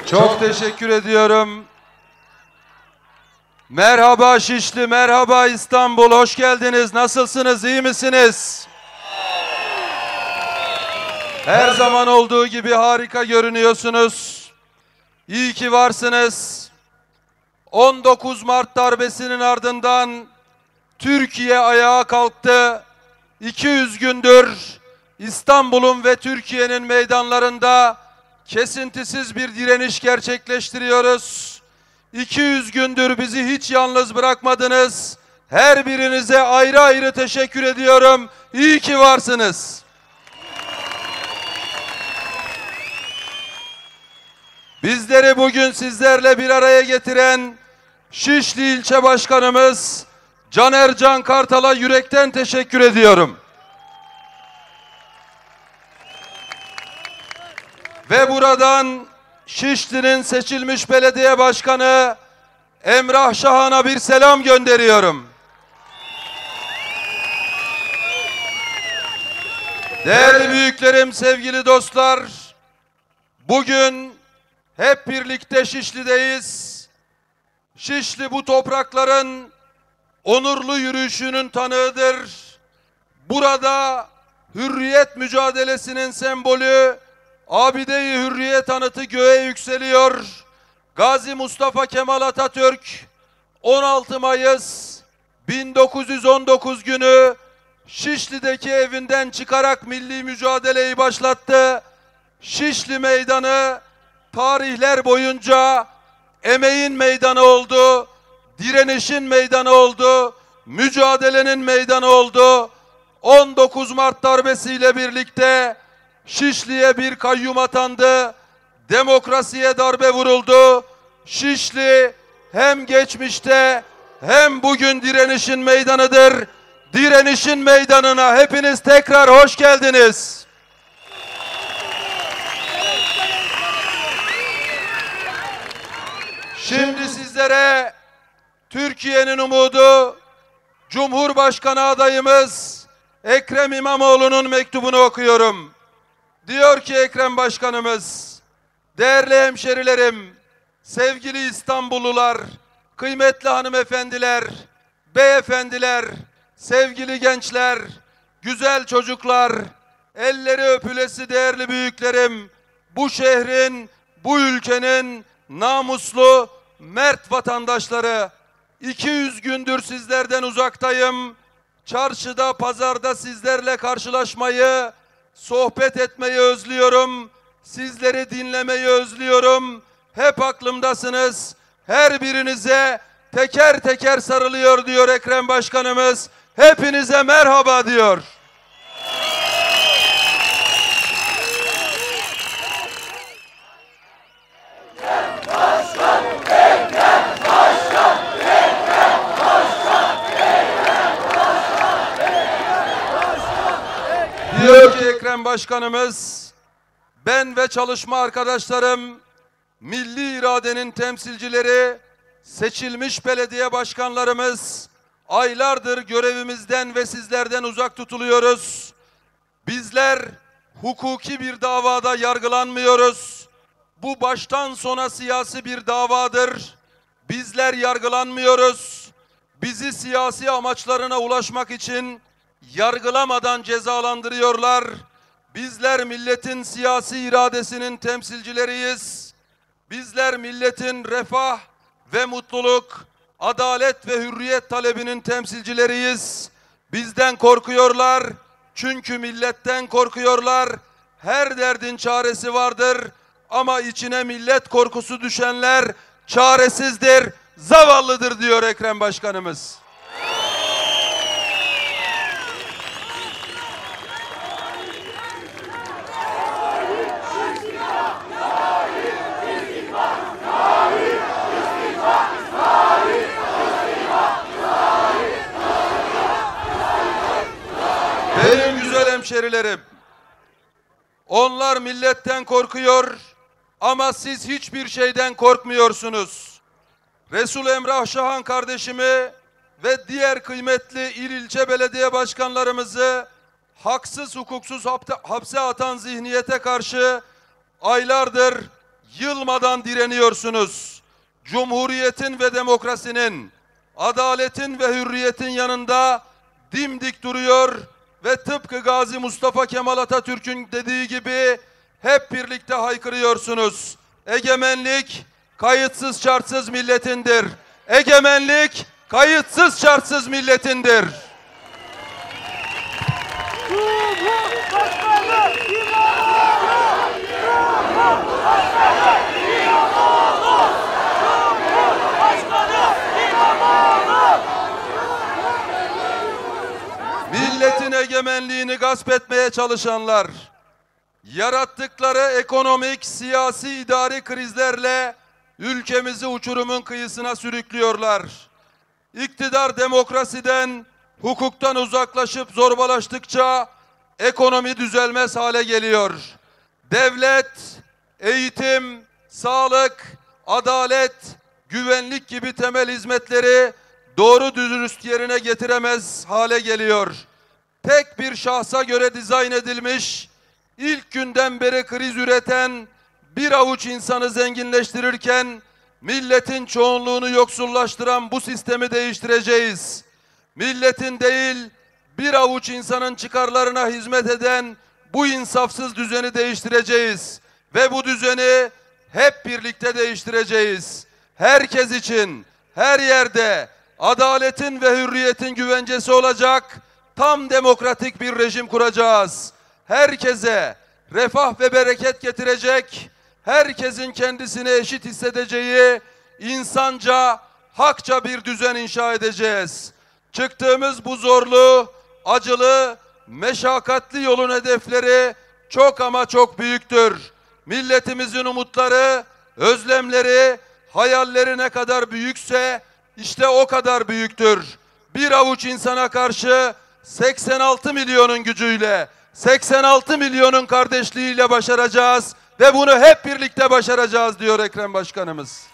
Çok teşekkür ediyorum. Merhaba Şişli, merhaba İstanbul, hoş geldiniz. Nasılsınız, iyi misiniz? Her zaman olduğu gibi harika görünüyorsunuz. İyi ki varsınız. 19 Mart darbesinin ardından Türkiye ayağa kalktı. 200 gündür İstanbul'un ve Türkiye'nin meydanlarında kesintisiz bir direniş gerçekleştiriyoruz. 200 gündür bizi hiç yalnız bırakmadınız. Her birinize ayrı ayrı teşekkür ediyorum. İyi ki varsınız. Bizleri bugün sizlerle bir araya getiren Şişli İlçe Başkanımız Caner Can Kartal'a yürekten teşekkür ediyorum. Ve buradan Şişli'nin seçilmiş belediye başkanı Emrah Şahan'a bir selam gönderiyorum. Değerli büyüklerim, sevgili dostlar, bugün hep birlikte Şişli'deyiz. Şişli bu toprakların onurlu yürüyüşünün tanığıdır. Burada hürriyet mücadelesinin sembolü Abide-i Hürriyet anıtı göğe yükseliyor. Gazi Mustafa Kemal Atatürk 16 Mayıs 1919 günü Şişli'deki evinden çıkarak milli mücadeleyi başlattı. Şişli Meydanı tarihler boyunca emeğin meydanı oldu, direnişin meydanı oldu, mücadelenin meydanı oldu. 19 Mart darbesiyle birlikte Şişli'ye bir kayyum atandı, demokrasiye darbe vuruldu. Şişli hem geçmişte hem bugün direnişin meydanıdır. Direnişin meydanına hepiniz tekrar hoş geldiniz. Şimdi sizlere Türkiye'nin umudu Cumhurbaşkanı adayımız Ekrem İmamoğlu'nun mektubunu okuyorum. Diyor ki Ekrem Başkanımız, değerli hemşerilerim, sevgili İstanbullular, kıymetli hanımefendiler, beyefendiler, sevgili gençler, güzel çocuklar, elleri öpülesi değerli büyüklerim, bu şehrin, bu ülkenin namuslu, mert vatandaşları, 200 gündür sizlerden uzaktayım. Çarşıda, pazarda sizlerle karşılaşmayı, sohbet etmeyi özlüyorum. Sizleri dinlemeyi özlüyorum. Hep aklımdasınız. Her birinize teker teker sarılıyor diyor Ekrem Başkanımız. Hepinize merhaba diyor. Diyor ki Ekrem Başkanımız, ben ve çalışma arkadaşlarım, milli iradenin temsilcileri, seçilmiş belediye başkanlarımız, aylardır görevimizden ve sizlerden uzak tutuluyoruz. Bizler hukuki bir davada yargılanmıyoruz. Bu baştan sona siyasi bir davadır. Bizler yargılanmıyoruz. Bizi siyasi amaçlarına ulaşmak için yargılamadan cezalandırıyorlar. Bizler milletin siyasi iradesinin temsilcileriyiz. Bizler milletin refah ve mutluluk, adalet ve hürriyet talebinin temsilcileriyiz. Bizden korkuyorlar çünkü milletten korkuyorlar. Her derdin çaresi vardır ama içine millet korkusu düşenler çaresizdir, zavallıdır diyor Ekrem Başkanımız. Benim güzel hemşerilerim, onlar milletten korkuyor ama siz hiçbir şeyden korkmuyorsunuz. Resul Emrah Şahan kardeşimi ve diğer kıymetli il ilçe belediye başkanlarımızı haksız hukuksuz hapse atan zihniyete karşı aylardır yılmadan direniyorsunuz. Cumhuriyetin ve demokrasinin, adaletin ve hürriyetin yanında dimdik duruyor ve tıpkı Gazi Mustafa Kemal Atatürk'ün dediği gibi hep birlikte haykırıyorsunuz. Egemenlik kayıtsız şartsız milletindir. Egemenlik kayıtsız şartsız milletindir. Milletin egemenliğini gasp etmeye çalışanlar, yarattıkları ekonomik, siyasi, idari krizlerle ülkemizi uçurumun kıyısına sürüklüyorlar. İktidar demokrasiden, hukuktan uzaklaşıp zorbalaştıkça ekonomi düzelmez hale geliyor. Devlet, eğitim, sağlık, adalet, güvenlik gibi temel hizmetleri doğru dürüst yerine getiremez hale geliyor. Tek bir şahsa göre dizayn edilmiş, ilk günden beri kriz üreten bir avuç insanı zenginleştirirken milletin çoğunluğunu yoksullaştıran bu sistemi değiştireceğiz. Milletin değil, bir avuç insanın çıkarlarına hizmet eden bu insafsız düzeni değiştireceğiz. Ve bu düzeni hep birlikte değiştireceğiz. Herkes için, her yerde adaletin ve hürriyetin güvencesi olacak tam demokratik bir rejim kuracağız. Herkese refah ve bereket getirecek, herkesin kendisini eşit hissedeceği insanca, hakça bir düzen inşa edeceğiz. Çıktığımız bu zorlu, acılı, meşakkatli yolun hedefleri çok ama çok büyüktür. Milletimizin umutları, özlemleri, hayalleri ne kadar büyükse işte o kadar büyüktür. Bir avuç insana karşı 86 milyonun gücüyle, 86 milyonun kardeşliğiyle başaracağız ve bunu hep birlikte başaracağız diyor Ekrem Başkanımız.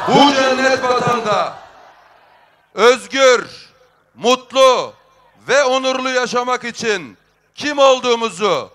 Bu cennet vatanda özgür, mutlu ve onurlu yaşamak için kim olduğumuzu,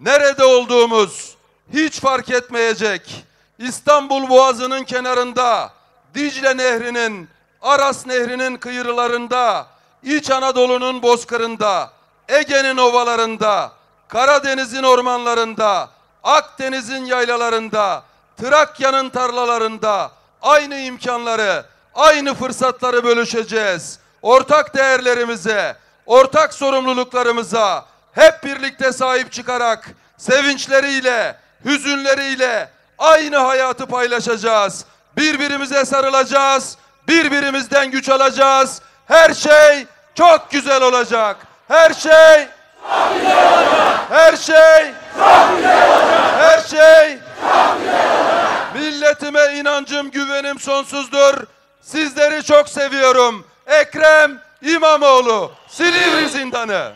nerede olduğumuz hiç fark etmeyecek. İstanbul Boğazı'nın kenarında, Dicle Nehri'nin, Aras Nehri'nin kıyılarında, İç Anadolu'nun bozkırında, Ege'nin ovalarında, Karadeniz'in ormanlarında, Akdeniz'in yaylalarında, Trakya'nın tarlalarında aynı imkanları, aynı fırsatları bölüşeceğiz. Ortak değerlerimize, ortak sorumluluklarımıza hep birlikte sahip çıkarak sevinçleriyle, hüzünleriyle aynı hayatı paylaşacağız. Birbirimize sarılacağız, birbirimizden güç alacağız. Her şey çok güzel olacak. Her şey çok güzel olacak. Her şey çok güzel olacak. Her şey çok güzel olacak. Milletime inancım, güvenim sonsuzdur. Sizleri çok seviyorum. Ekrem İmamoğlu, Silivri Zindanı.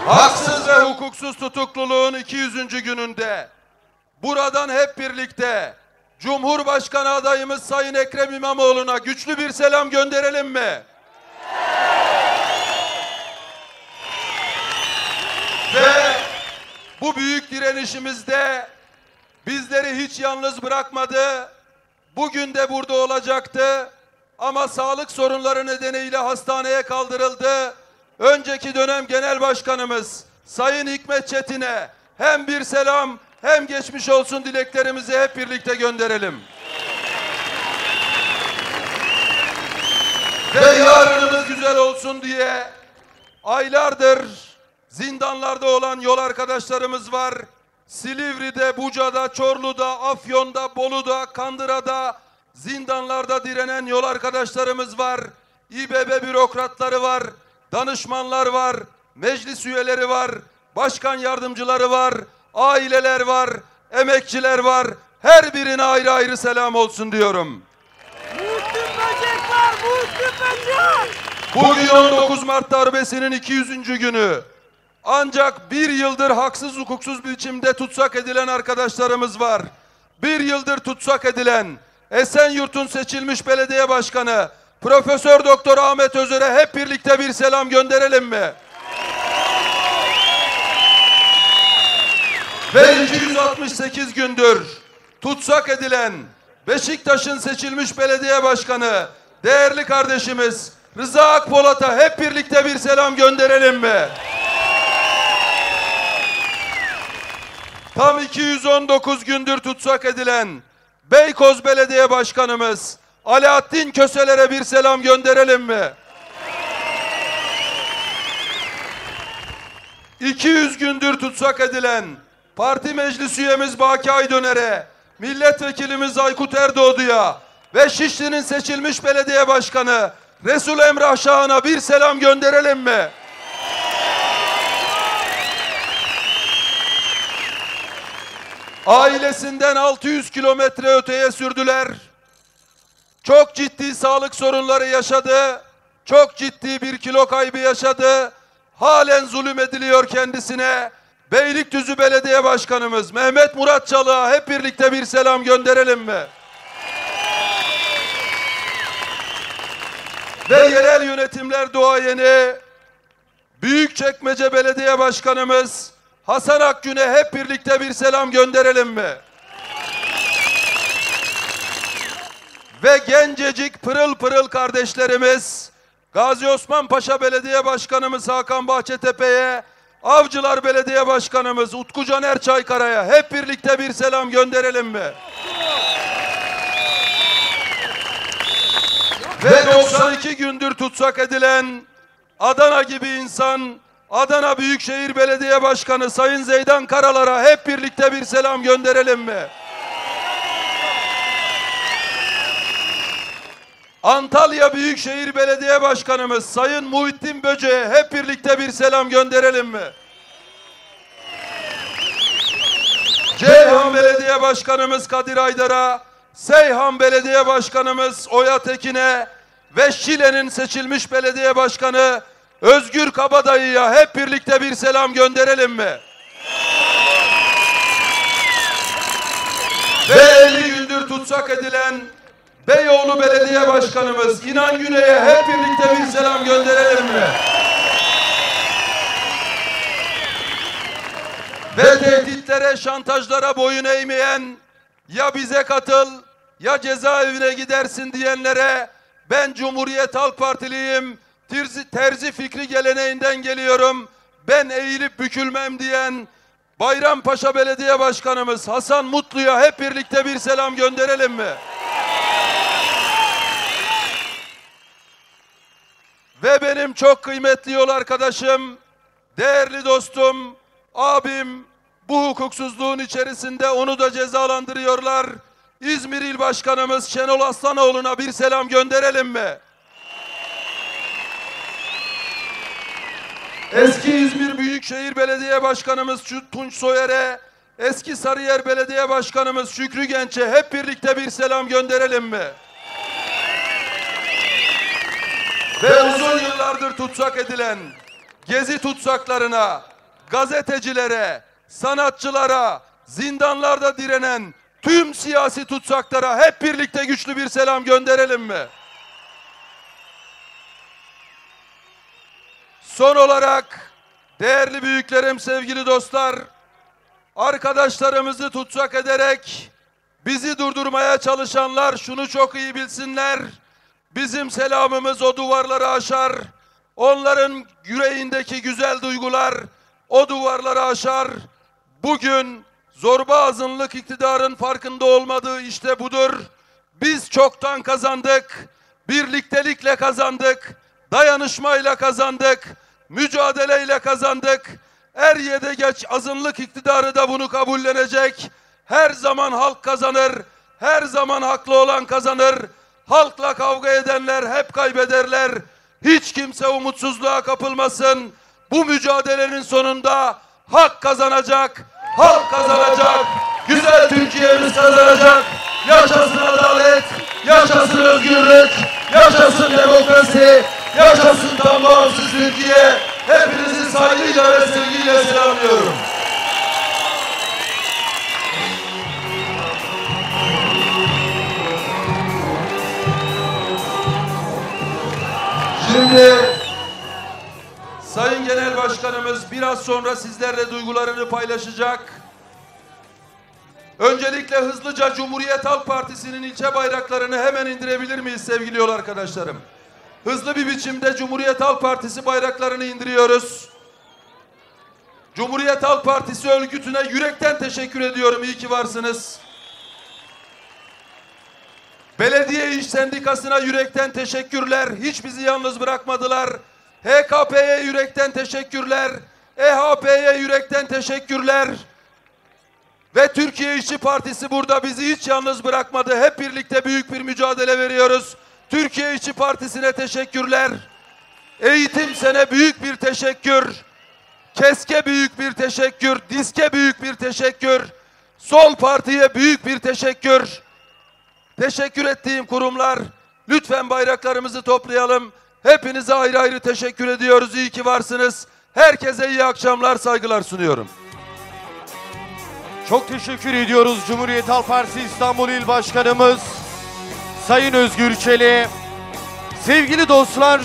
Haksız ve hukuksuz tutukluluğun 200. gününde buradan hep birlikte Cumhurbaşkanı adayımız Sayın Ekrem İmamoğlu'na güçlü bir selam gönderelim mi? Ve bu büyük direnişimizde bizleri hiç yalnız bırakmadı. Bugün de burada olacaktı ama sağlık sorunları nedeniyle hastaneye kaldırıldı. Önceki dönem Genel Başkanımız Sayın Hikmet Çetin'e hem bir selam hem geçmiş olsun dileklerimizi hep birlikte gönderelim. Ve yarınımız güzel olsun diye aylardır zindanlarda olan yol arkadaşlarımız var. Silivri'de, Buca'da, Çorlu'da, Afyon'da, Bolu'da, Kandıra'da zindanlarda direnen yol arkadaşlarımız var. İBB bürokratları var, danışmanlar var, meclis üyeleri var, başkan yardımcıları var, aileler var, emekçiler var. Her birine ayrı ayrı selam olsun diyorum. Muhsin Böcek var, Muhsin Böcek! Bugün 19 Mart darbesinin 200. günü. Ancak bir yıldır haksız hukuksuz biçimde tutsak edilen arkadaşlarımız var. Bir yıldır tutsak edilen Esenyurt'un seçilmiş belediye başkanı Profesör Doktor Ahmet Özer'e hep birlikte bir selam gönderelim mi? Ve 268 gündür tutsak edilen Beşiktaş'ın seçilmiş belediye başkanı değerli kardeşimiz Rıza Akpolat'a hep birlikte bir selam gönderelim mi? Tam 219 gündür tutsak edilen Beykoz Belediye Başkanımız Alaaddin Köseler'e bir selam gönderelim mi? 200 gündür tutsak edilen parti meclis üyemiz Baki Aydöner'e, milletvekilimiz Aykut Erdoğdu'ya ve Şişli'nin seçilmiş belediye başkanı Resul Emrah Şahan'a bir selam gönderelim mi? Ailesinden 600 kilometre öteye sürdüler. Çok ciddi sağlık sorunları yaşadı. Çok ciddi bir kilo kaybı yaşadı. Halen zulüm ediliyor kendisine. Beylikdüzü Belediye Başkanımız Mehmet Murat Çalık'a hep birlikte bir selam gönderelim mi? Ve yerel yönetimler duayeni Büyükçekmece Belediye Başkanımız Hasan Akgün'e hep birlikte bir selam gönderelim mi? Ve gencecik pırıl pırıl kardeşlerimiz Gazi Osman Paşa Belediye Başkanımız Hakan Bahçetepe'ye, Avcılar Belediye Başkanımız Utku Caner Çaykara'ya hep birlikte bir selam gönderelim mi? Ve 92 gündür tutsak edilen Adana gibi insan Adana Büyükşehir Belediye Başkanı Sayın Zeydan Karalar'a hep birlikte bir selam gönderelim mi? Antalya Büyükşehir Belediye Başkanımız Sayın Muhittin Böcek'e hep birlikte bir selam gönderelim mi? Ceyhan Belediye Başkanımız Kadir Aydar'a, Seyhan Belediye Başkanımız Oya Tekin'e ve Şile'nin seçilmiş belediye başkanı Özgür Kabadayı'ya hep birlikte bir selam gönderelim mi? Ve 50 gündür tutsak edilen Beyoğlu Belediye Başkanımız İnan Güney'e hep birlikte bir selam gönderelim mi? Ve tehditlere, şantajlara boyun eğmeyen, ya bize katıl ya cezaevine gidersin diyenlere ben Cumhuriyet Halk Partiliyim, terzi fikri geleneğinden geliyorum, ben eğilip bükülmem diyen Bayrampaşa Belediye Başkanımız Hasan Mutlu'ya hep birlikte bir selam gönderelim mi? Ve benim çok kıymetli yol arkadaşım, değerli dostum, abim, bu hukuksuzluğun içerisinde onu da cezalandırıyorlar. İzmir İl Başkanımız Şenol Aslanoğlu'na bir selam gönderelim mi? Eski İzmir Büyükşehir Belediye Başkanımız Tunç Soyer'e, eski Sarıyer Belediye Başkanımız Şükrü Genç'e hep birlikte bir selam gönderelim mi? Ve uzun yıllardır tutsak edilen gezi tutsaklarına, gazetecilere, sanatçılara, zindanlarda direnen tüm siyasi tutsaklara hep birlikte güçlü bir selam gönderelim mi? Son olarak değerli büyüklerim, sevgili dostlar, arkadaşlarımızı tutsak ederek bizi durdurmaya çalışanlar şunu çok iyi bilsinler. Bizim selamımız o duvarları aşar. Onların yüreğindeki güzel duygular o duvarları aşar. Bugün zorba azınlık iktidarın farkında olmadığı işte budur. Biz çoktan kazandık. Birliktelikle kazandık. Dayanışmayla kazandık. Mücadeleyle kazandık. Er ya da geç azınlık iktidarı da bunu kabullenecek. Her zaman halk kazanır. Her zaman haklı olan kazanır. Halkla kavga edenler hep kaybederler. Hiç kimse umutsuzluğa kapılmasın. Bu mücadelenin sonunda hak kazanacak. Halk kazanacak. güzel Türkiye'miz kazanacak. Yaşasın adalet, yaşasın özgürlük, yaşasın demokrasi, yaşasın tam bağımsız Türkiye. Hepinizi saygıyla ve sevgiyle selamlıyorum. Şimdi Sayın Genel Başkanımız biraz sonra sizlerle duygularını paylaşacak. Öncelikle hızlıca Cumhuriyet Halk Partisi'nin ilçe bayraklarını hemen indirebilir miyiz sevgili yol arkadaşlarım? Hızlı bir biçimde Cumhuriyet Halk Partisi bayraklarını indiriyoruz. Cumhuriyet Halk Partisi örgütüne yürekten teşekkür ediyorum. İyi ki varsınız. Belediye İş Sendikası'na yürekten teşekkürler. Hiç bizi yalnız bırakmadılar. HKP'ye yürekten teşekkürler. EHP'ye yürekten teşekkürler. Ve Türkiye İşçi Partisi burada bizi hiç yalnız bırakmadı. Hep birlikte büyük bir mücadele veriyoruz. Türkiye İşçi Partisi'ne teşekkürler. Eğitim Sen'e büyük bir teşekkür. KESK'e büyük bir teşekkür. DİSK'e büyük bir teşekkür. Sol Parti'ye büyük bir teşekkür. Teşekkür ettiğim kurumlar, lütfen bayraklarımızı toplayalım. Hepinize ayrı ayrı teşekkür ediyoruz. İyi ki varsınız. Herkese iyi akşamlar, saygılar sunuyorum. Çok teşekkür ediyoruz Cumhuriyet Halk Partisi İstanbul İl Başkanımız Sayın Özgür Çelik'e. Sevgili dostlar,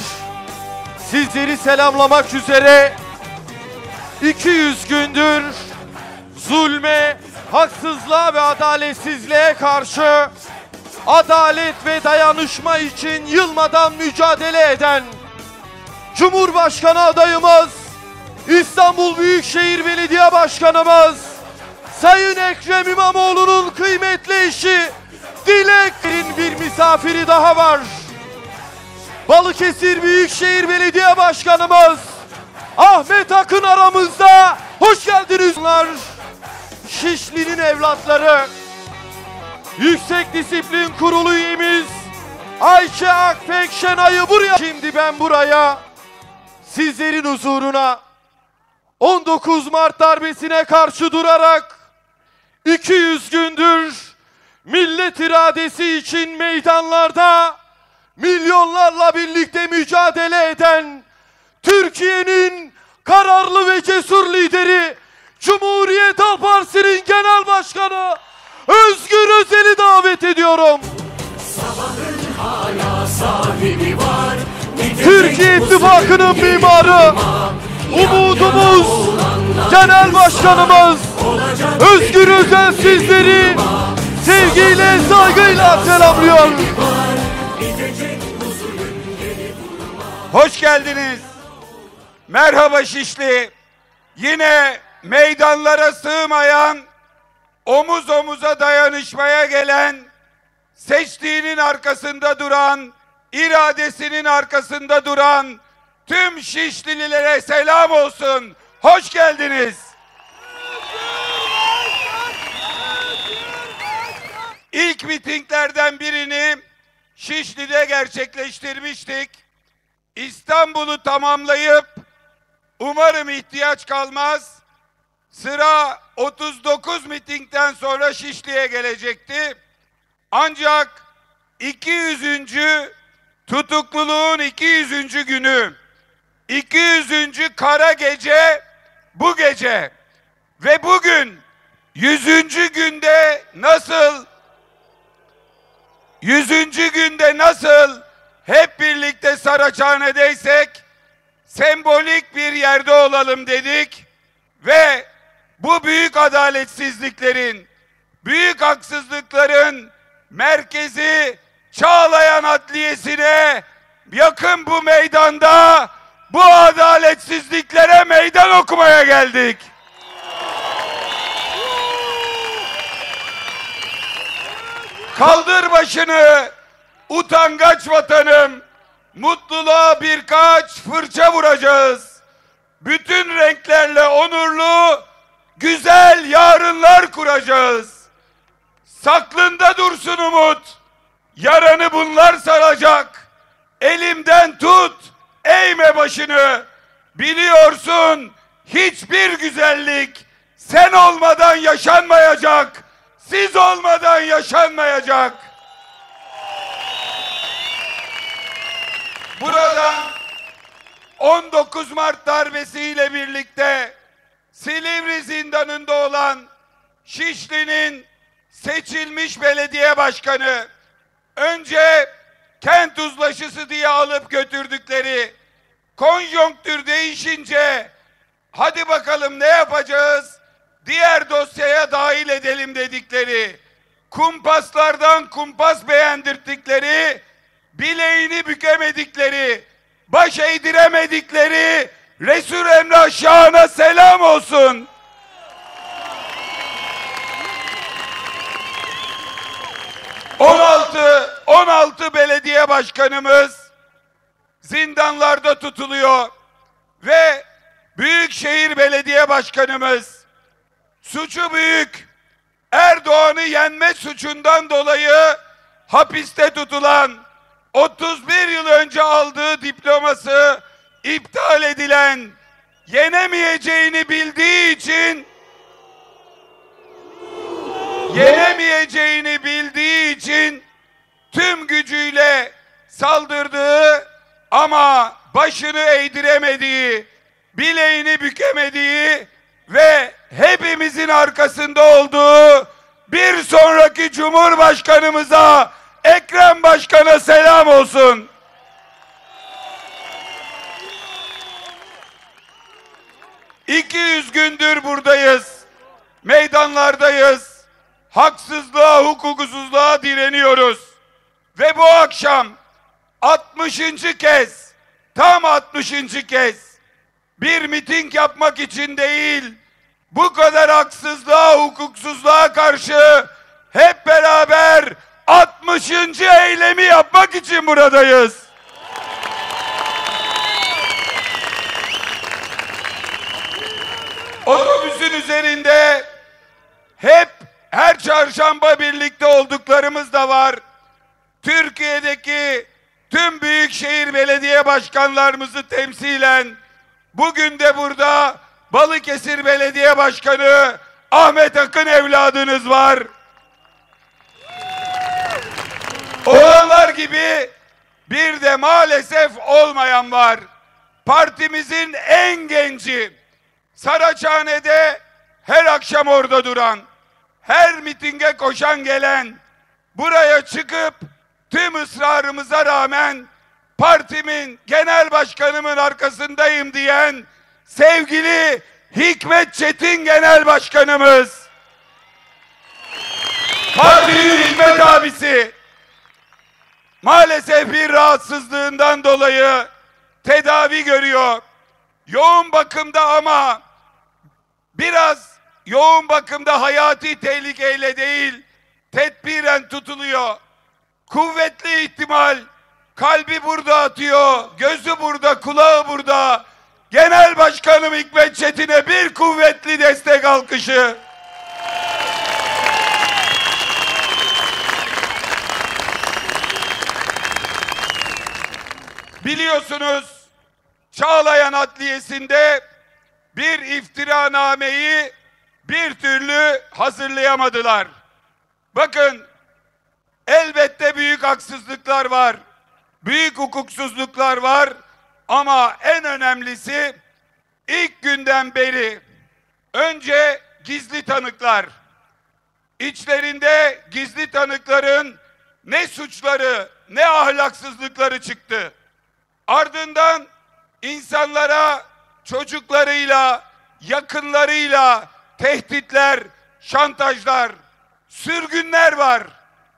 sizleri selamlamak üzere 200 gündür zulme, haksızlığa ve adaletsizliğe karşı adalet ve dayanışma için yılmadan mücadele eden Cumhurbaşkanı adayımız, İstanbul Büyükşehir Belediye Başkanımız Sayın Ekrem İmamoğlu'nun kıymetli eşi Dilek'in bir misafiri daha var. Balıkesir Büyükşehir Belediye Başkanımız Ahmet Akın aramızda. Hoş geldiniz. Şişli'nin evlatları, Yüksek Disiplin Kurulu üyemiz Ayşe Akpek Şenay'ı buraya. Şimdi ben buraya sizlerin huzuruna 19 Mart darbesine karşı durarak 200 gündür millet iradesi için meydanlarda milyonlarla birlikte mücadele eden Türkiye'nin kararlı ve cesur lideri Cumhuriyet Halk Partisi'nin Genel Başkanı Özgür Özel'i davet ediyorum. Türkiye İttifakı'nın mimarı, umudumuz, Genel Başkanımız Özgür Özel sizleri sevgiyle, saygıyla selamlıyor. Hoş geldiniz. Merhaba Şişli. Yine meydanlara sığmayan, omuz omuza dayanışmaya gelen, seçtiğinin arkasında duran, iradesinin arkasında duran tüm Şişlililere selam olsun. Hoş geldiniz. İlk mitinglerden birini Şişli'de gerçekleştirmiştik. İstanbul'u tamamlayıp umarım ihtiyaç kalmaz, sıra 39 mitingden sonra Şişli'ye gelecekti. Ancak 200. tutukluluğun 200. günü, 200. kara gece bu gece ve bugün 100. günde nasıl hep birlikte Saraçhane'deysek sembolik bir yerde olalım dedik ve bu büyük adaletsizliklerin, büyük haksızlıkların merkezi Çağlayan Adliyesi'ne yakın bu meydanda bu adaletsizliklere meydan okumaya geldik. Kaldır başını utangaç vatanım, mutluluğa birkaç fırça vuracağız. Bütün renklerle onurlu, güzel yarınlar kuracağız. Saklında dursun umut, yaranı bunlar saracak. Elimden tut, eğme başını. Biliyorsun hiçbir güzellik sen olmadan yaşanmayacak. siz olmadan yaşanmayacak. Buradan 19 Mart darbesiyle birlikte Silivri zindanında olan Şişli'nin seçilmiş belediye başkanı, önce kent uzlaşısı diye alıp götürdükleri, konjonktür değişince hadi bakalım ne yapacağız, diğer dosyaya dahil edelim dedikleri, kumpaslardan kumpas beğendirttikleri, bileğini bükemedikleri, baş eğdiremedikleri Resul Emrah Şahan'a selam olsun. On altı belediye başkanımız zindanlarda tutuluyor ve Büyükşehir Belediye Başkanımız suçu büyük, Erdoğan'ı yenme suçundan dolayı hapiste tutulan, 31 yıl önce aldığı diploması iptal edilen, yenemeyeceğini bildiği için tüm gücüyle saldırdığı ama başını eğdiremediği, bileğini bükemediği ve hepimizin arkasında olduğu bir sonraki Cumhurbaşkanımıza, Ekrem Başkan'a selam olsun. ...200 gündür buradayız, meydanlardayız, haksızlığa, hukuksuzluğa direniyoruz. Ve bu akşam 60. kez, tam 60. kez bir miting yapmak için değil, bu kadar haksızlığa, hukuksuzluğa karşı hep beraber 60. eylemi yapmak için buradayız. Otobüsün üzerinde hep her çarşamba birlikte olduklarımız da var. Türkiye'deki tüm büyükşehir belediye başkanlarımızı temsilen bugün de burada Balıkesir Belediye Başkanı Ahmet Akın evladınız var. Olanlar gibi bir de maalesef olmayan var. Partimizin en genci, Saraçhane'de her akşam orada duran, her mitinge koşan gelen, buraya çıkıp tüm ısrarımıza rağmen partimin, genel başkanımın arkasındayım diyen sevgili Hikmet Çetin Genel Başkanımız, partinin Hikmet abisi, maalesef bir rahatsızlığından dolayı tedavi görüyor. Yoğun bakımda ama biraz yoğun bakımda hayati tehlikeyle değil, tedbiren tutuluyor. Kuvvetli ihtimal kalbi burada atıyor, gözü burada, kulağı burada. Genel Başkanım Hikmet Çetin'e bir kuvvetli destek alkışı. Biliyorsunuz Çağlayan Adliyesi'nde bir iftiranameyi bir türlü hazırlayamadılar. Bakın, elbette büyük haksızlıklar var, büyük hukuksuzluklar var ama en önemlisi ilk günden beri önce gizli tanıklar, içlerinde gizli tanıkların ne suçları ne ahlaksızlıkları çıktı. Ardından insanlara çocuklarıyla, yakınlarıyla tehditler, şantajlar, sürgünler var.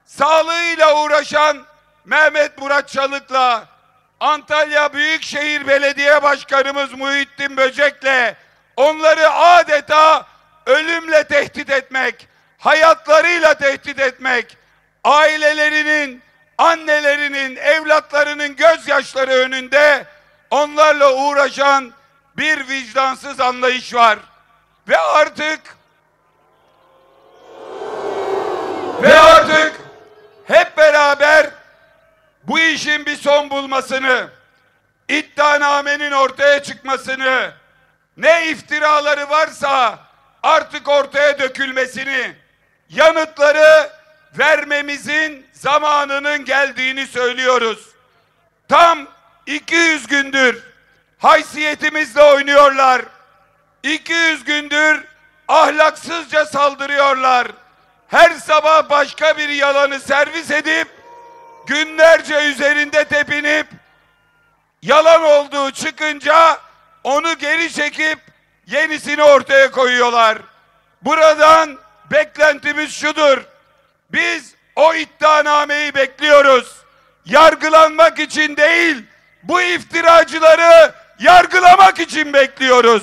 Sağlığıyla uğraşan Mehmet Murat Çalık'la, Antalya Büyükşehir Belediye Başkanımız Muhittin Böcek'le onları adeta ölümle tehdit etmek, hayatlarıyla tehdit etmek, ailelerinin, annelerinin, evlatlarının gözyaşları önünde onlarla uğraşan bir vicdansız anlayış var. Ve artık hep beraber bu işin bir son bulmasını, iddianamenin ortaya çıkmasını, ne iftiraları varsa artık ortaya dökülmesini, yanıtları vermemizin zamanının geldiğini söylüyoruz. Tam 200 gündür haysiyetimizle oynuyorlar. 200 gündür ahlaksızca saldırıyorlar. Her sabah başka bir yalanı servis edip günlerce üzerinde tepinip yalan olduğu çıkınca onu geri çekip yenisini ortaya koyuyorlar. Buradan beklentimiz şudur. Biz o iddianameyi bekliyoruz. Yargılanmak için değil, bu iftiracıları yargılamak için bekliyoruz.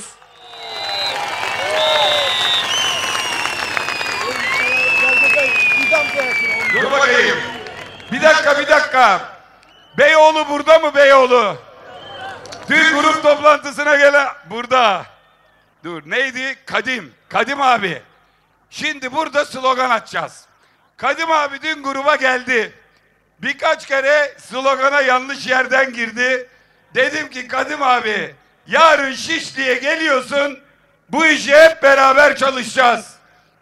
Dur bakayım. Bir dakika. Beyoğlu burada mı Beyoğlu? Dün grup toplantısına gelen burada. Dur neydi? Kadim abi. Şimdi burada slogan atacağız. Kadim abi dün gruba geldi. Birkaç kere slogana yanlış yerden girdi. Dedim ki Kadim abi yarın Şişli'ye geliyorsun. Bu işi hep beraber çalışacağız.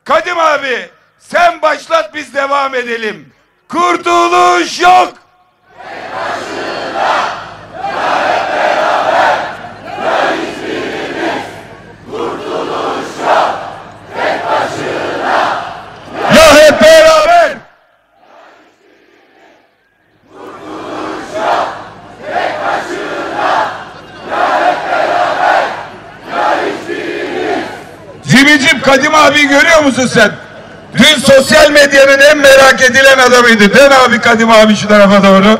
Kadim abi sen başlat biz devam edelim. Kurtuluş yok. Tek başına, hep beraber, hiçbirimiz. Kurtuluş yok. Tek başına, ya hep beraber. Kurtuluş yok. Tek başına, ya hep beraber, hiçbirimiz. Cimicim Kadim abi görüyor musun sen? Dün sosyal medyanın en merak edilen adamıydı. Dön abi Kadim abi şu tarafa doğru.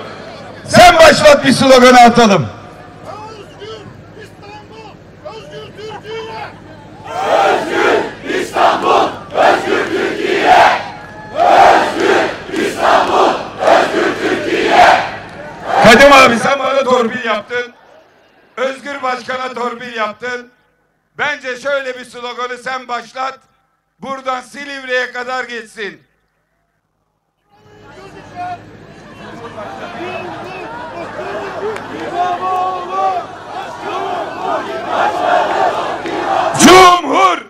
Sen başlat bir sloganı atalım. Özgür İstanbul, özgür Türkiye. Özgür İstanbul, özgür Türkiye. Özgür İstanbul, özgür Türkiye. Kadim abi sen bana torpil yaptın. Özgür Başkan'a torpil yaptın. Bence şöyle bir sloganı sen başlat. Buradan Silivri'ye kadar geçsin. Cumhur!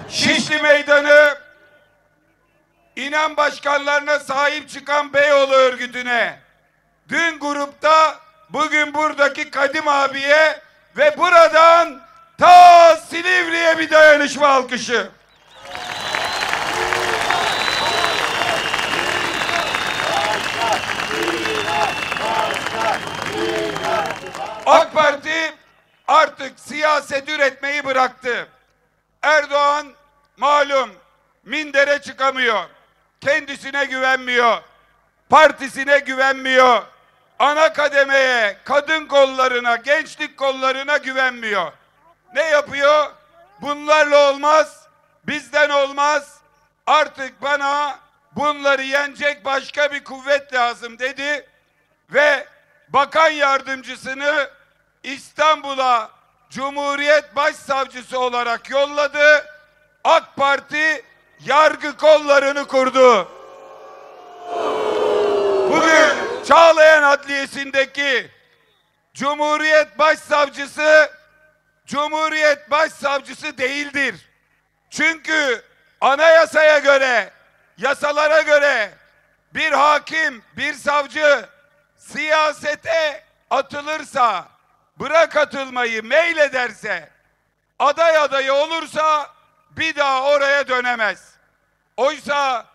Şişli Meydanı İnan başkanlarına sahip çıkan Beyoğlu örgütüne, dün grupta, bugün buradaki Kadim abiye ve buradan ta Silivri'ye bir dayanışma alkışı. AK Parti artık siyaset üretmeyi bıraktı. Erdoğan malum mindere çıkamıyor. Kendisine güvenmiyor. Partisine güvenmiyor. Ana kademeye, kadın kollarına, gençlik kollarına güvenmiyor. Ne yapıyor? Bunlarla olmaz, bizden olmaz. Artık bana bunları yenecek başka bir kuvvet lazım dedi ve bakan yardımcısını İstanbul'a Cumhuriyet Başsavcısı olarak yolladı. AK Parti yargı kollarını kurdu. Bugün Çağlayan Adliyesi'ndeki Cumhuriyet Başsavcısı değildir. Çünkü anayasaya göre, yasalara göre bir hakim, bir savcı siyasete atılırsa, bırak atılmayı meylederse, aday adayı olursa bir daha oraya dönemez. Oysa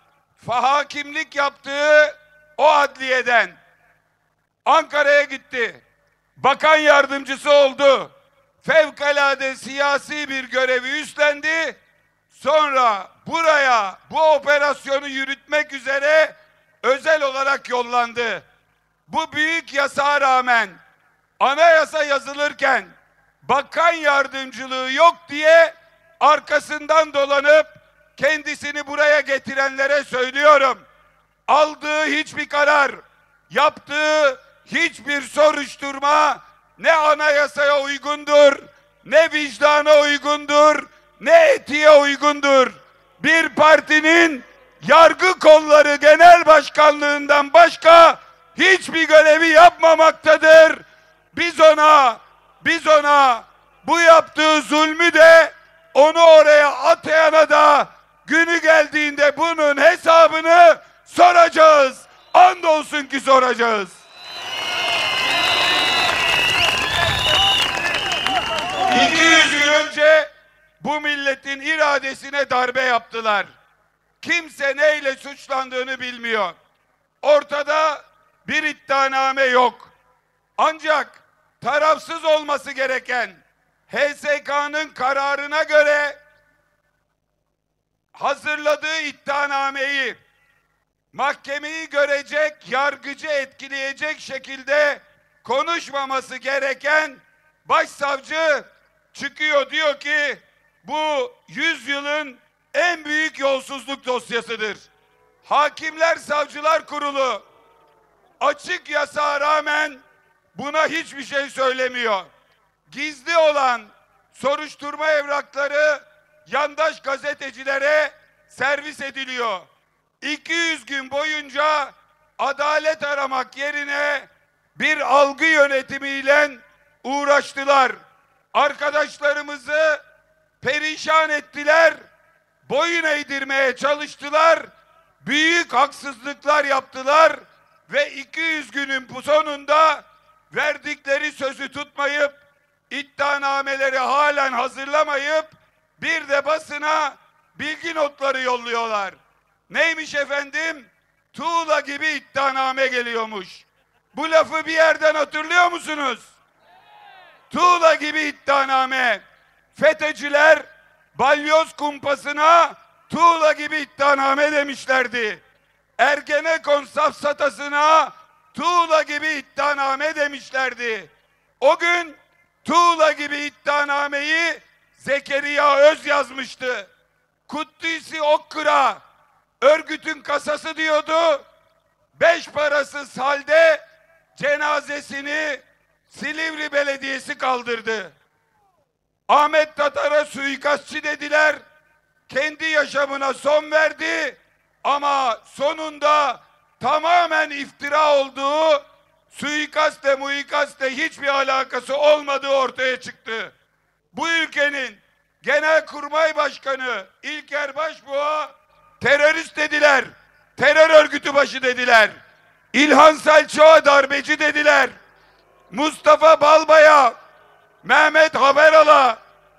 hakimlik yaptığı o adliyeden Ankara'ya gitti. Bakan yardımcısı oldu. Fevkalade siyasi bir görevi üstlendi. Sonra buraya bu operasyonu yürütmek üzere özel olarak yollandı. Bu büyük yasağa rağmen anayasa yazılırken bakan yardımcılığı yok diye arkasından dolanıp kendisini buraya getirenlere söylüyorum. Aldığı hiçbir karar, yaptığı hiçbir soruşturma ne anayasaya uygundur, ne vicdana uygundur, ne etiğe uygundur. Bir partinin yargı kolları genel başkanlığından başka hiçbir görevi yapmamaktadır. Biz ona bu yaptığı zulmü de onu oraya atayana da günü geldiğinde bunun hesabını soracağız. Andolsun ki soracağız. ...200 gün önce bu milletin iradesine darbe yaptılar. Kimse neyle suçlandığını bilmiyor. Ortada bir iddianame yok. Ancak tarafsız olması gereken HSK'nın kararına göre hazırladığı iddianameyi mahkemeyi görecek, yargıcı etkileyecek şekilde konuşmaması gereken başsavcı çıkıyor, diyor ki bu 100 yılın en büyük yolsuzluk dosyasıdır. Hakimler Savcılar Kurulu açık yasağa rağmen buna hiçbir şey söylemiyor. Gizli olan soruşturma evrakları yandaş gazetecilere servis ediliyor. 200 gün boyunca adalet aramak yerine bir algı yönetimiyle uğraştılar. Arkadaşlarımızı perişan ettiler, boyun eğdirmeye çalıştılar, büyük haksızlıklar yaptılar ve 200 günün sonunda verdikleri sözü tutmayıp, iddianameleri halen hazırlamayıp, bir de basına bilgi notları yolluyorlar. Neymiş efendim? Tuğla gibi iddianame geliyormuş. Bu lafı bir yerden hatırlıyor musunuz? Tuğla gibi iddianame. FETÖ'cüler balyoz kumpasına tuğla gibi iddianame demişlerdi. Ergenekon safsatasına tuğla gibi iddianame demişlerdi. O gün tuğla gibi iddianameyi Zekeriya Öz yazmıştı. Kuddisi Okkıra örgütün kasası diyordu. 5 parasız halde cenazesini Silivri Belediyesi kaldırdı. Ahmet Tatar'a suikastçı dediler. Kendi yaşamına son verdi. Ama sonunda tamamen iftira olduğu, suikastle muikastle hiçbir alakası olmadığı ortaya çıktı. Bu ülkenin Genelkurmay Başkanı İlker Başbuğ'a terörist dediler. Terör örgütü başı dediler. İlhan Selçuk'a darbeci dediler. Mustafa Balbay'a, Mehmet Haberal'a,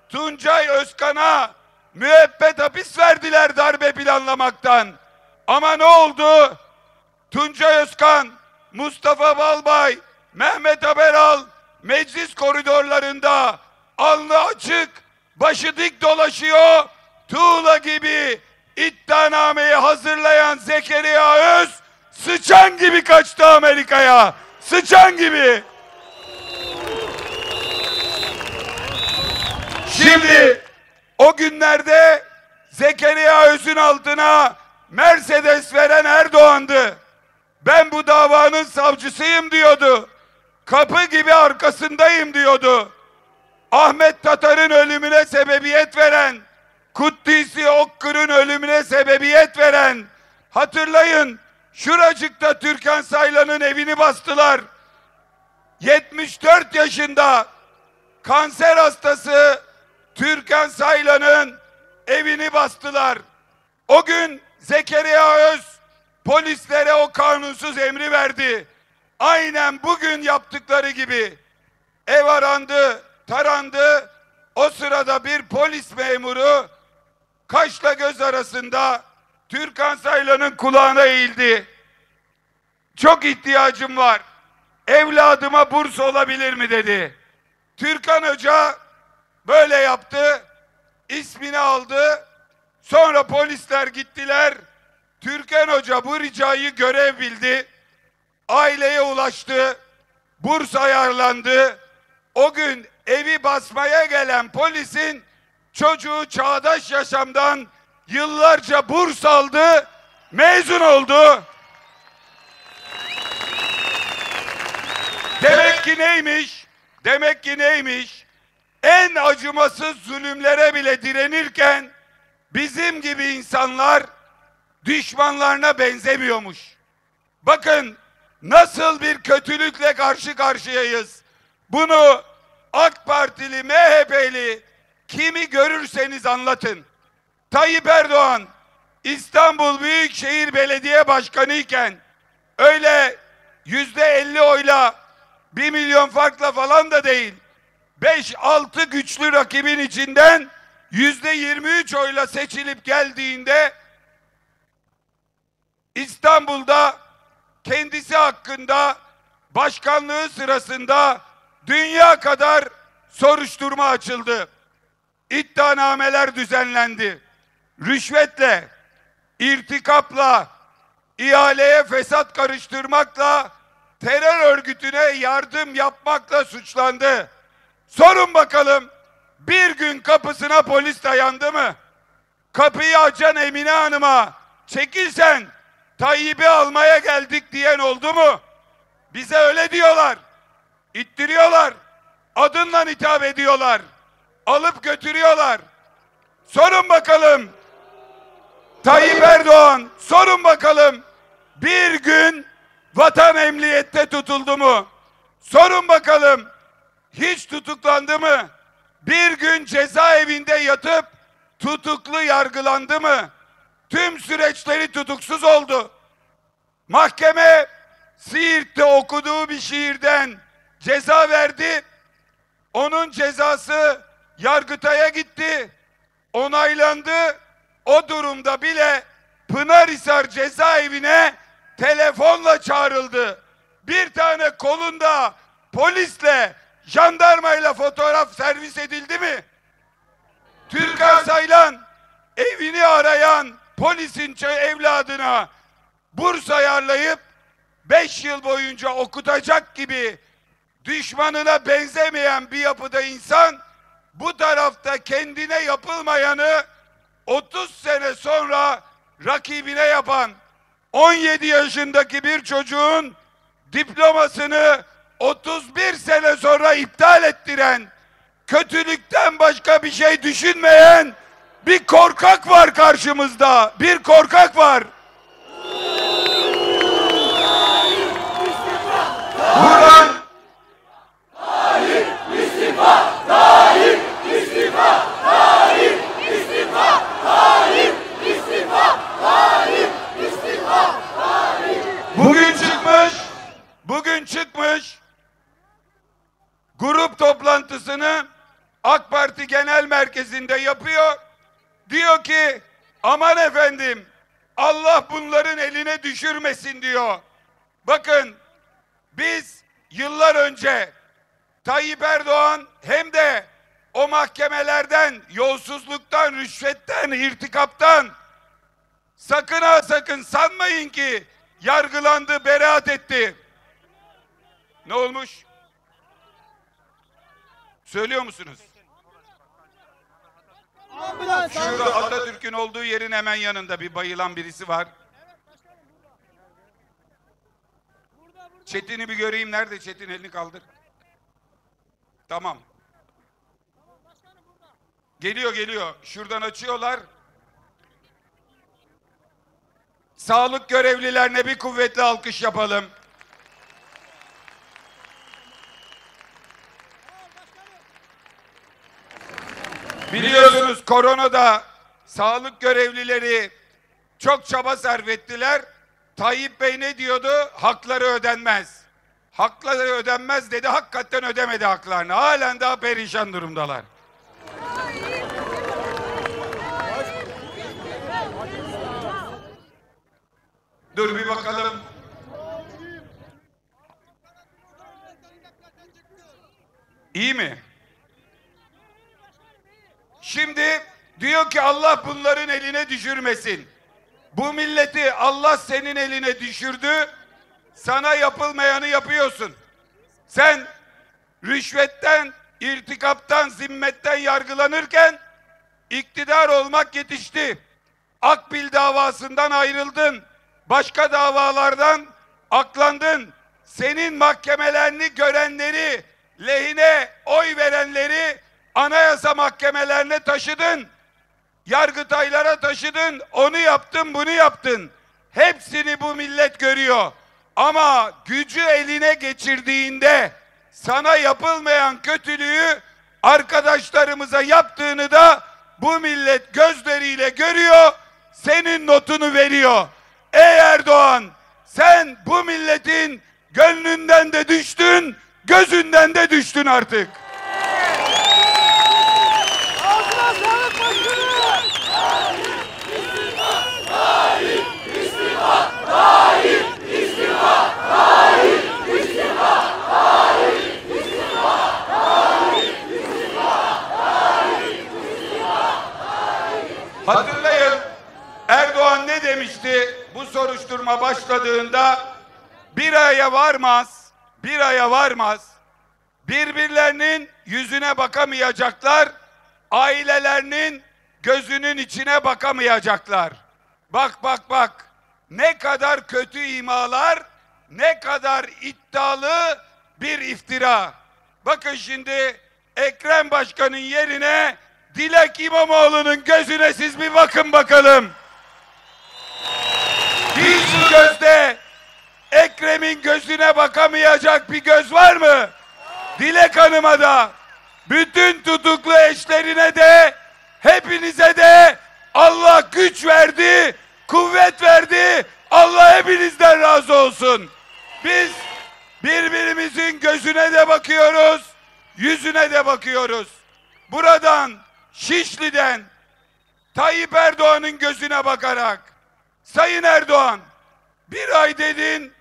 Tuncay Özkan'a müebbet hapis verdiler darbe planlamaktan. Ama ne oldu? Tuncay Özkan, Mustafa Balbay, Mehmet Haberal meclis koridorlarında alnı açık, başı dik dolaşıyor. Tuğla gibi iddianameyi hazırlayan Zekeriya Öz sıçan gibi kaçtı Amerika'ya. Sıçan gibi. Şimdi o günlerde Zekeriya Öz'ün altına Mercedes veren Erdoğan'dı. Ben bu davanın savcısıyım diyordu. Kapı gibi arkasındayım diyordu. Ahmet Tatar'ın ölümüne sebebiyet veren, Kuddisi Okkır'ın ölümüne sebebiyet veren, hatırlayın şuracıkta Türkan Saylan'ın evini bastılar. 74 yaşında kanser hastası Türkan Saylan'ın evini bastılar. O gün Zekeriya Öz polislere o kanunsuz emri verdi. Aynen bugün yaptıkları gibi. Ev arandı, tarandı. O sırada bir polis memuru kaşla göz arasında Türkan Saylan'ın kulağına eğildi. Çok ihtiyacım var. Evladıma burs olabilir mi dedi. Türkan Hoca böyle yaptı. İsmini aldı. Sonra polisler gittiler. Türkan Hoca bu ricayı görev bildi. Aileye ulaştı. Burs ayarlandı. O gün evi basmaya gelen polisin çocuğu çağdaş yaşamdan yıllarca burs aldı. Mezun oldu. Demek ki neymiş? Demek ki neymiş? En acımasız zulümlere bile direnirken bizim gibi insanlar düşmanlarına benzemiyormuş. Bakın nasıl bir kötülükle karşı karşıyayız? Bunu AK Partili, MHP'li kimi görürseniz anlatın. Tayyip Erdoğan İstanbul Büyükşehir Belediye Başkanı iken öyle %50 oyla 1 milyon farkla falan da değil, 5-6 güçlü rakibin içinden %23 oyla seçilip geldiğinde İstanbul'da kendisi hakkında başkanlığı sırasında dünya kadar soruşturma açıldı. İddianameler düzenlendi. Rüşvetle, irtikapla, ihaleye fesat karıştırmakla, terör örgütüne yardım yapmakla suçlandı. Sorun bakalım, bir gün kapısına polis dayandı mı? Kapıyı açan Emine Hanım'a çekil sen, Tayyip'i almaya geldik diyen oldu mu? Bize öyle diyorlar. İttiriyorlar. Adınla hitap ediyorlar. Alıp götürüyorlar. Sorun bakalım. Tayyip Erdoğan, sorun bakalım. Bir gün vatan emniyette tutuldu mu? Sorun bakalım. Hiç tutuklandı mı? Bir gün cezaevinde yatıp tutuklu yargılandı mı? Tüm süreçleri tutuksuz oldu. Mahkeme Siirt'te okuduğu bir şiirden ceza verdi. Onun cezası Yargıtay'a gitti. Onaylandı. O durumda bile Pınarhisar cezaevine telefonla çağrıldı. Bir tane kolunda polisle, jandarmayla fotoğraf servis edildi mi? Türkan Saylan evini arayan polisin evladına burs ayarlayıp 5 yıl boyunca okutacak gibi düşmanına benzemeyen bir yapıda insan, bu tarafta kendine yapılmayanı 30 sene sonra rakibine yapan, 17 yaşındaki bir çocuğun diplomasını 31 sene sonra iptal ettiren, kötülükten başka bir şey düşünmeyen bir korkak var karşımızda. Bir korkak var. Buradan Tayyip istifa! Tayyip istifa! Tayyip istifa! Tayyip istifa! Tayyip istifa! bugün çıkmış grup toplantısını AK Parti Genel Merkezi'nde yapıyor. Diyor ki aman efendim Allah bunların eline düşürmesin diyor. Bakın biz yıllar önce Tayyip Erdoğan hem de o mahkemelerden, yolsuzluktan, rüşvetten, irtikaptan sakın ha sakın sanmayın ki yargılandı, beraat etti. Ne olmuş? Söylüyor musunuz? Şurada Atatürk'ün olduğu yerin hemen yanında bir bayılan birisi var. Çetin'i bir göreyim. Nerede Çetin? Elini kaldır. Tamam. Geliyor. Şuradan açıyorlar. Sağlık görevlilerine bir kuvvetli alkış yapalım. Biliyorsunuz koronada sağlık görevlileri çok çaba sarf ettiler. Tayyip Bey ne diyordu? Hakları ödenmez. Hakları ödenmez dedi. Hakikaten ödemedi haklarını. Halen daha perişan durumdalar. Dur bir bakalım. İyi mi? Şimdi diyor ki Allah bunların eline düşürmesin. Bu milleti Allah senin eline düşürdü. Sana yapılmayanı yapıyorsun. Sen rüşvetten, irtikaptan, zimmetten yargılanırken iktidar olmak yetişti. Akbil davasından ayrıldın. Başka davalardan aklandın. Senin mahkemelerini görenleri, lehine oy verenleri anayasa mahkemelerine taşıdın. Yargıtaylara taşıdın. Onu yaptın, bunu yaptın. Hepsini bu millet görüyor. Ama gücü eline geçirdiğinde sana yapılmayan kötülüğü arkadaşlarımıza yaptığını da bu millet gözleriyle görüyor, senin notunu veriyor. Ey Erdoğan, sen bu milletin gönlünden de düştün, gözünden de düştün artık. Ağzına sağlık başkanım. Hatırlayın, Erdoğan ne demişti bu soruşturma başladığında? Bir aya varmaz, birbirlerinin yüzüne bakamayacaklar, ailelerinin gözünün içine bakamayacaklar. Bak, ne kadar kötü imalar, ne kadar iddialı bir iftira. Bakın şimdi Ekrem Başkan'ın yerine Dilek İmamoğlu'nun gözüne siz bir bakın bakalım. Hiç bu gözde Ekrem'in gözüne bakamayacak bir göz var mı? Dilek Hanım'a da, bütün tutuklu eşlerine de, hepinize de Allah güç verdi, kuvvet verdi. Allah hepinizden razı olsun. Biz birbirimizin gözüne de bakıyoruz, yüzüne de bakıyoruz. Buradan, Şişli'den Tayyip Erdoğan'ın gözüne bakarak, Sayın Erdoğan, bir ay dedin,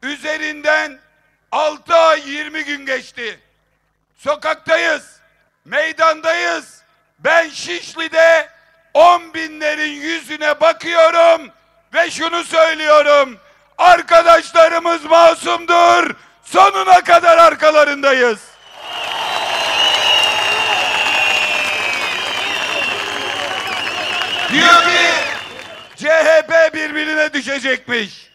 üzerinden 6 ay 20 gün geçti. Sokaktayız, meydandayız. Ben Şişli'de 10 binlerin yüzüne bakıyorum ve şunu söylüyorum. Arkadaşlarımız masumdur. Sonuna kadar arkalarındayız. Diyor ki CHP birbirine düşecekmiş.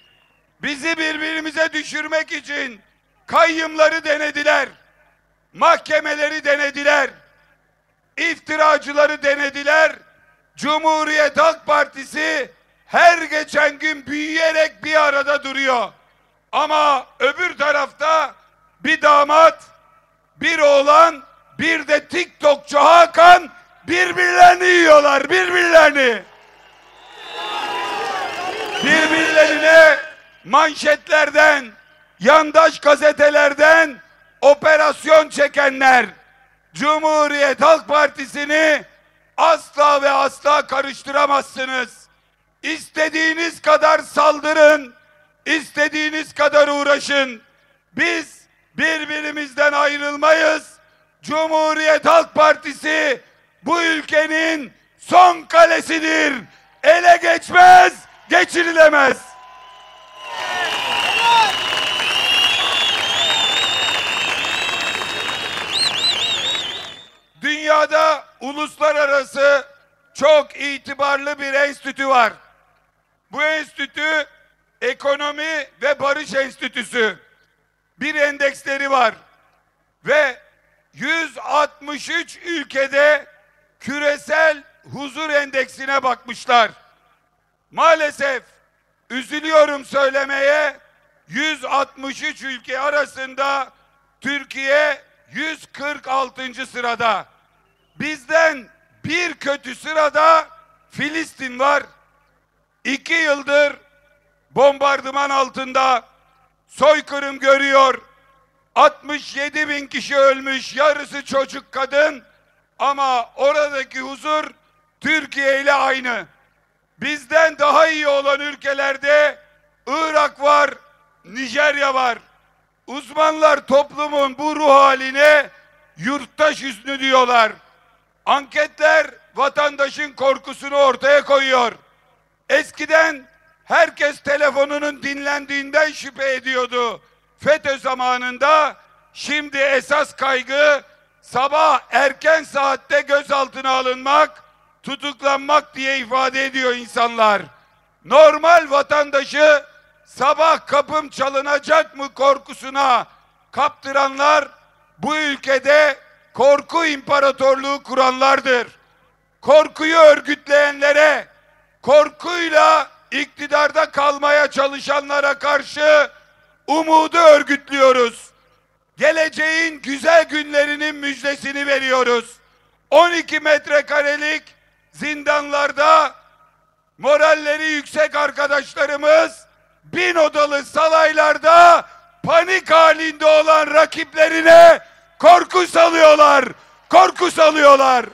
Bizi birbirimize düşürmek için kayyımları denediler. Mahkemeleri denediler. İftiracıları denediler. Cumhuriyet Halk Partisi her geçen gün büyüyerek bir arada duruyor. Ama öbür tarafta bir damat, bir oğlan, bir de TikTokçu Hakan birbirlerini yiyorlar, birbirlerini. Birbirlerine manşetlerden, yandaş gazetelerden operasyon çekenler. Cumhuriyet Halk Partisi'ni asla ve asla karıştıramazsınız. İstediğiniz kadar saldırın, istediğiniz kadar uğraşın. Biz birbirimizden ayrılmayız. Cumhuriyet Halk Partisi bu ülkenin son kalesidir. Ele geçmez, geçirilemez. Dünyada uluslararası çok itibarlı bir enstitü var. Bu enstitü Ekonomi ve Barış Enstitüsü. Bir endeksleri var. Ve 163 ülkede küresel huzur endeksine bakmışlar. Maalesef üzülüyorum söylemeye, 163 ülke arasında Türkiye 146. sırada. Bizden bir kötü sırada Filistin var. 2 yıldır bombardıman altında, soykırım görüyor. 67 bin kişi ölmüş, yarısı çocuk, kadın. Ama oradaki huzur Türkiye ile aynı. Bizden daha iyi olan ülkelerde Irak var, Nijerya var. Uzmanlar toplumun bu ruh haline yurttaş hüznü diyorlar. Anketler vatandaşın korkusunu ortaya koyuyor. Eskiden herkes telefonunun dinlendiğinden şüphe ediyordu. FETÖ zamanında, şimdi esas kaygı sabah erken saatte gözaltına alınmak, tutuklanmak diye ifade ediyor insanlar. Normal vatandaşı sabah kapım çalınacak mı korkusuna kaptıranlar bu ülkede korku imparatorluğu kuranlardır. Korkuyu örgütleyenlere, korkuyla iktidarda kalmaya çalışanlara karşı umudu örgütlüyoruz. Geleceğin güzel günlerinin müjdesini veriyoruz. 12 metrekarelik zindanlarda moralleri yüksek arkadaşlarımız 1000 odalı salaylarda panik halinde olan rakiplerine korku salıyorlar. Korku salıyorlar.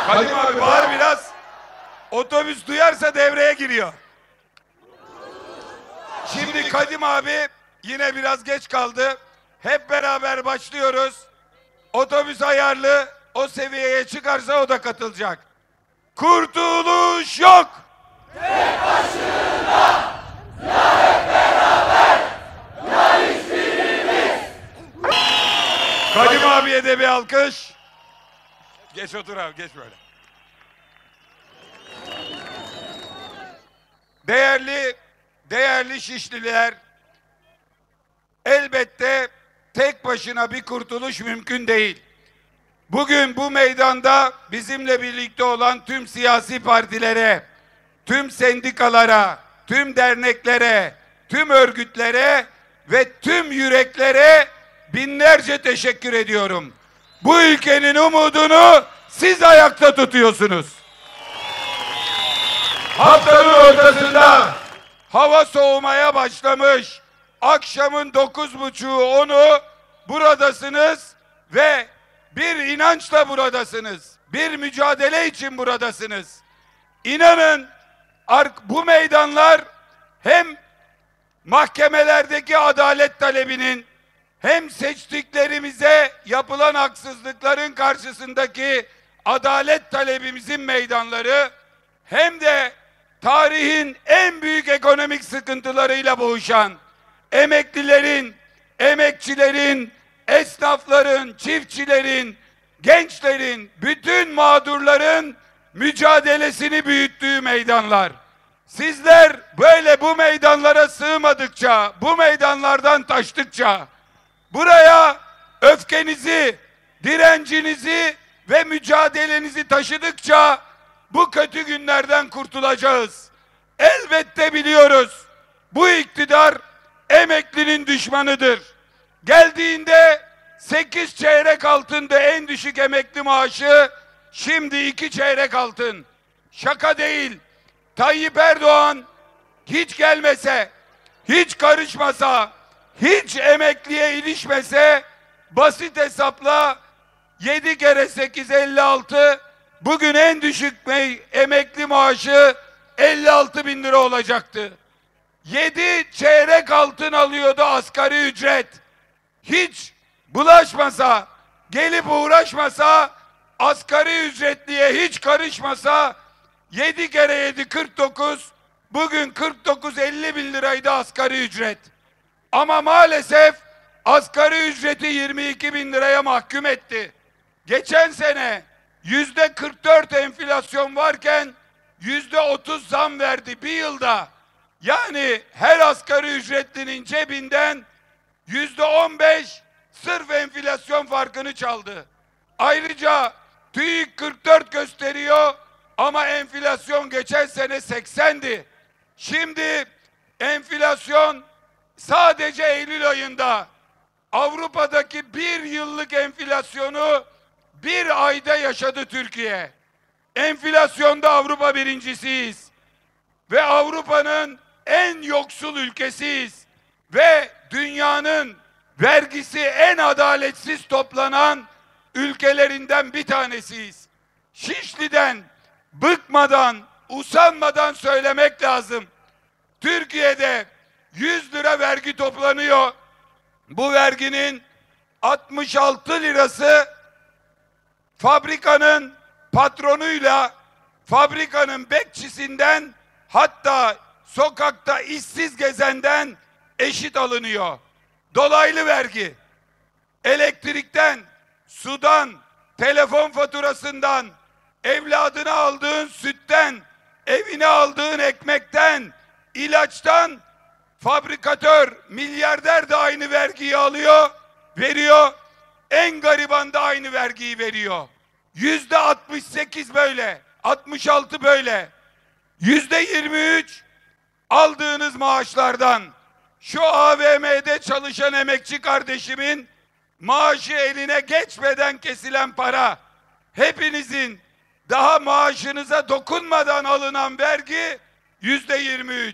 Kadim abi bağır biraz. Otobüs duyarsa devreye giriyor. Şimdi Kadim abi yine biraz geç kaldı. Hep beraber başlıyoruz. Otobüs ayarlı. O seviyeye çıkarsa o da katılacak. Kurtuluş yok. Tek başına, ya hep beraber, ya hiçbirimiz. Kadim abiye de bir alkış. Geç otur abi, geç böyle. Değerli Şişliler, elbette tek başına bir kurtuluş mümkün değil. Bugün bu meydanda bizimle birlikte olan tüm siyasi partilere, tüm sendikalara, tüm derneklere, tüm örgütlere ve tüm yüreklere binlerce teşekkür ediyorum. Bu ülkenin umudunu siz ayakta tutuyorsunuz. Haftanın ortasında hava soğumaya başlamış. Akşamın 9.30'u 10'u buradasınız ve bir inançla buradasınız. Bir mücadele için buradasınız. İnanın bu meydanlar hem mahkemelerdeki adalet talebinin hem seçtiklerimize yapılan haksızlıkların karşısındaki adalet talebimizin meydanları hem de tarihin en büyük ekonomik sıkıntılarıyla boğuşan emeklilerin, emekçilerin, esnafların, çiftçilerin, gençlerin, bütün mağdurların mücadelesini büyüttüğü meydanlar. Sizler böyle bu meydanlara sığmadıkça, bu meydanlardan taştıkça, buraya öfkenizi, direncinizi ve mücadelenizi taşıdıkça bu kötü günlerden kurtulacağız. Elbette biliyoruz, bu iktidar emeklinin düşmanıdır. Geldiğinde 8 çeyrek altında en düşük emekli maaşı, şimdi 2 çeyrek altın. Şaka değil. Tayyip Erdoğan hiç gelmese, hiç karışmasa, hiç emekliye ilişmese, basit hesapla 7 kere 8 56, bugün en düşük emekli maaşı 56.000 lira olacaktı. 7 çeyrek altın alıyordu asgari ücret. Hiç bulaşmasa, gelip uğraşmasa, asgari ücretliye hiç karışmasa, 7 kere 7 49, bugün 49-50.000 liraydı asgari ücret. Ama maalesef asgari ücreti 22.000 liraya mahkum etti. Geçen sene %44 enflasyon varken %30 zam verdi bir yılda. Yani her asgari ücretlinin cebinden %15 sırf enflasyon farkını çaldı. Ayrıca TÜİK 44 gösteriyor ama enflasyon geçen sene 80'di. Şimdi enflasyon sadece Eylül ayında Avrupa'daki bir yıllık enflasyonu bir ayda yaşadı Türkiye. Enflasyonda Avrupa birincisiyiz. Ve Avrupa'nın en yoksul ülkesiyiz. Ve dünyanın vergisi en adaletsiz toplanan ülkelerinden bir tanesiyiz. Şişli'den bıkmadan, usanmadan söylemek lazım. Türkiye'de 100 lira vergi toplanıyor. Bu verginin 66 lirası fabrikanın patronuyla, fabrikanın bekçisinden, hatta sokakta işsiz gezenden eşit alınıyor. Dolaylı vergi. elektrikten, sudan, telefon faturasından, evladına aldığın sütten, evine aldığın ekmekten, ilaçtan, fabrikatör, milyarder de aynı vergiyi alıyor, veriyor. En gariban da aynı vergiyi veriyor. %68 böyle, 66 böyle. %23 aldığınız maaşlardan. Şu AVM'de çalışan emekçi kardeşimin maaşı eline geçmeden kesilen para. Hepinizin daha maaşınıza dokunmadan alınan vergi %23.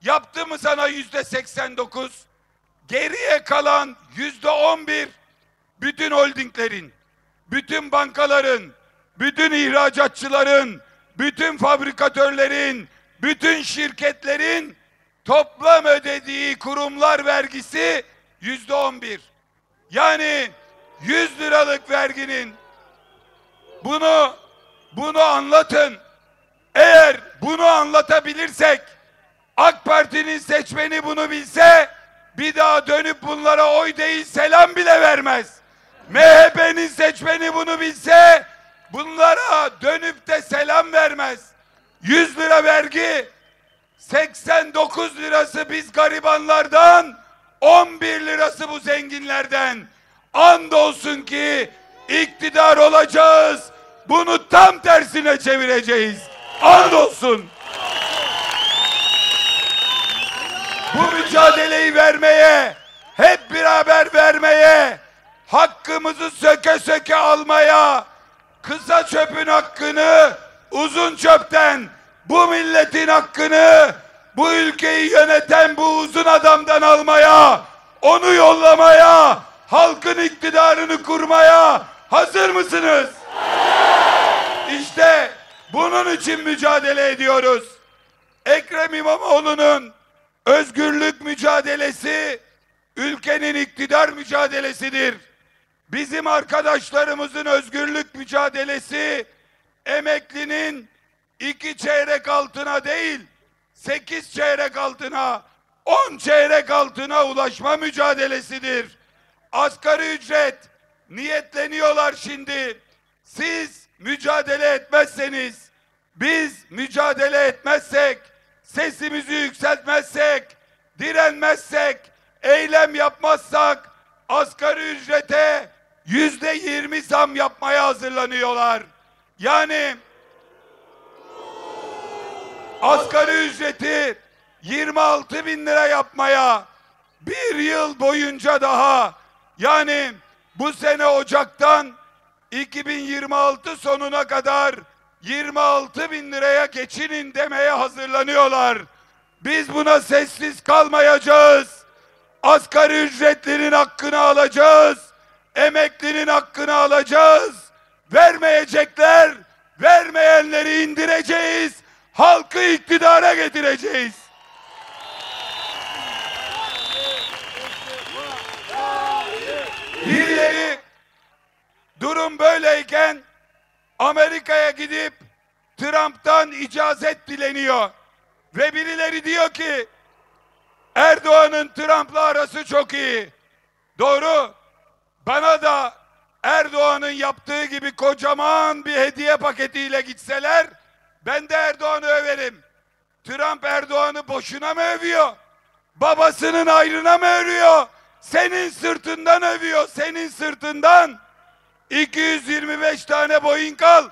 Yaptı mı sana %89? Geriye kalan %11 bütün holdinglerin, bütün bankaların, bütün ihracatçıların, bütün fabrikatörlerin, bütün şirketlerin toplam ödediği kurumlar vergisi %11. Yani 100 liralık verginin bunu anlatın. Eğer bunu anlatabilirsek, AK Parti'nin seçmeni bunu bilse bir daha dönüp bunlara oy değil selam bile vermez. MHP'nin seçmeni bunu bilse bunlara dönüp de selam vermez. 100 lira vergi, 89 lirası biz garibanlardan, 11 lirası bu zenginlerden. Andolsun ki iktidar olacağız. Bunu tam tersine çevireceğiz. Andolsun. Bu mücadeleyi vermeye, hep beraber vermeye, hakkımızı söke söke almaya, kısa çöpün hakkını uzun çöpten, bu milletin hakkını bu ülkeyi yöneten bu uzun adamdan almaya, onu yollamaya, halkın iktidarını kurmaya hazır mısınız? İşte bunun için mücadele ediyoruz. Ekrem İmamoğlu'nun özgürlük mücadelesi ülkenin iktidar mücadelesidir. Bizim arkadaşlarımızın özgürlük mücadelesi emeklinin 2 çeyrek altına değil, 8 çeyrek altına, 10 çeyrek altına ulaşma mücadelesidir. Asgari ücret niyetleniyorlar şimdi. Siz mücadele etmezseniz, biz mücadele etmezsek, sesimizi yükseltmezsek, direnmezsek, eylem yapmazsak asgari ücrete %20 zam yapmaya hazırlanıyorlar. Yani asgari ücreti 26 bin lira yapmaya bir yıl boyunca daha, yani bu sene Ocak'tan 2026 sonuna kadar 26 bin liraya geçinin demeye hazırlanıyorlar. Biz buna sessiz kalmayacağız. Asgari ücretlinin hakkını alacağız. Emeklinin hakkını alacağız. Vermeyecekler, vermeyenleri indireceğiz. Halkı iktidara getireceğiz. Birileri durum böyleyken Amerika'ya gidip Trump'tan icazet dileniyor. Ve birileri diyor ki Erdoğan'ın Trump'la arası çok iyi. Doğru. Bana da Erdoğan'ın yaptığı gibi kocaman bir hediye paketiyle gitseler ben de Erdoğan'ı överim. Trump Erdoğan'ı boşuna mı övüyor? Babasının ayrına mı övüyor? Senin sırtından övüyor, senin sırtından. 225 tane Boeing al.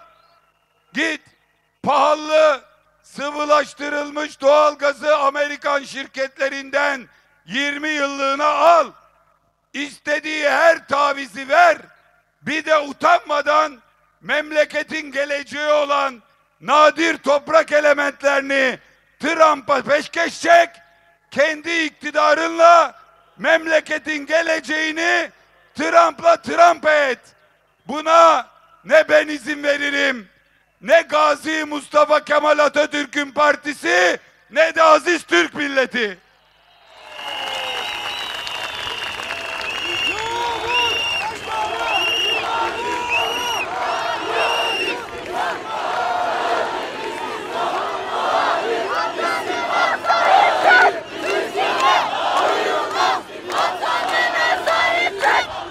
Git pahalı sıvılaştırılmış doğalgazı Amerikan şirketlerinden 20 yıllığına al. İstediği her tavizi ver. Bir de utanmadan memleketin geleceği olan nadir toprak elementlerini Trump'a peşkeş çek. Kendi iktidarınla memleketin geleceğini Trump et. Buna ne ben izin veririm, ne Gazi Mustafa Kemal Atatürk'ün partisi, ne de aziz Türk milleti.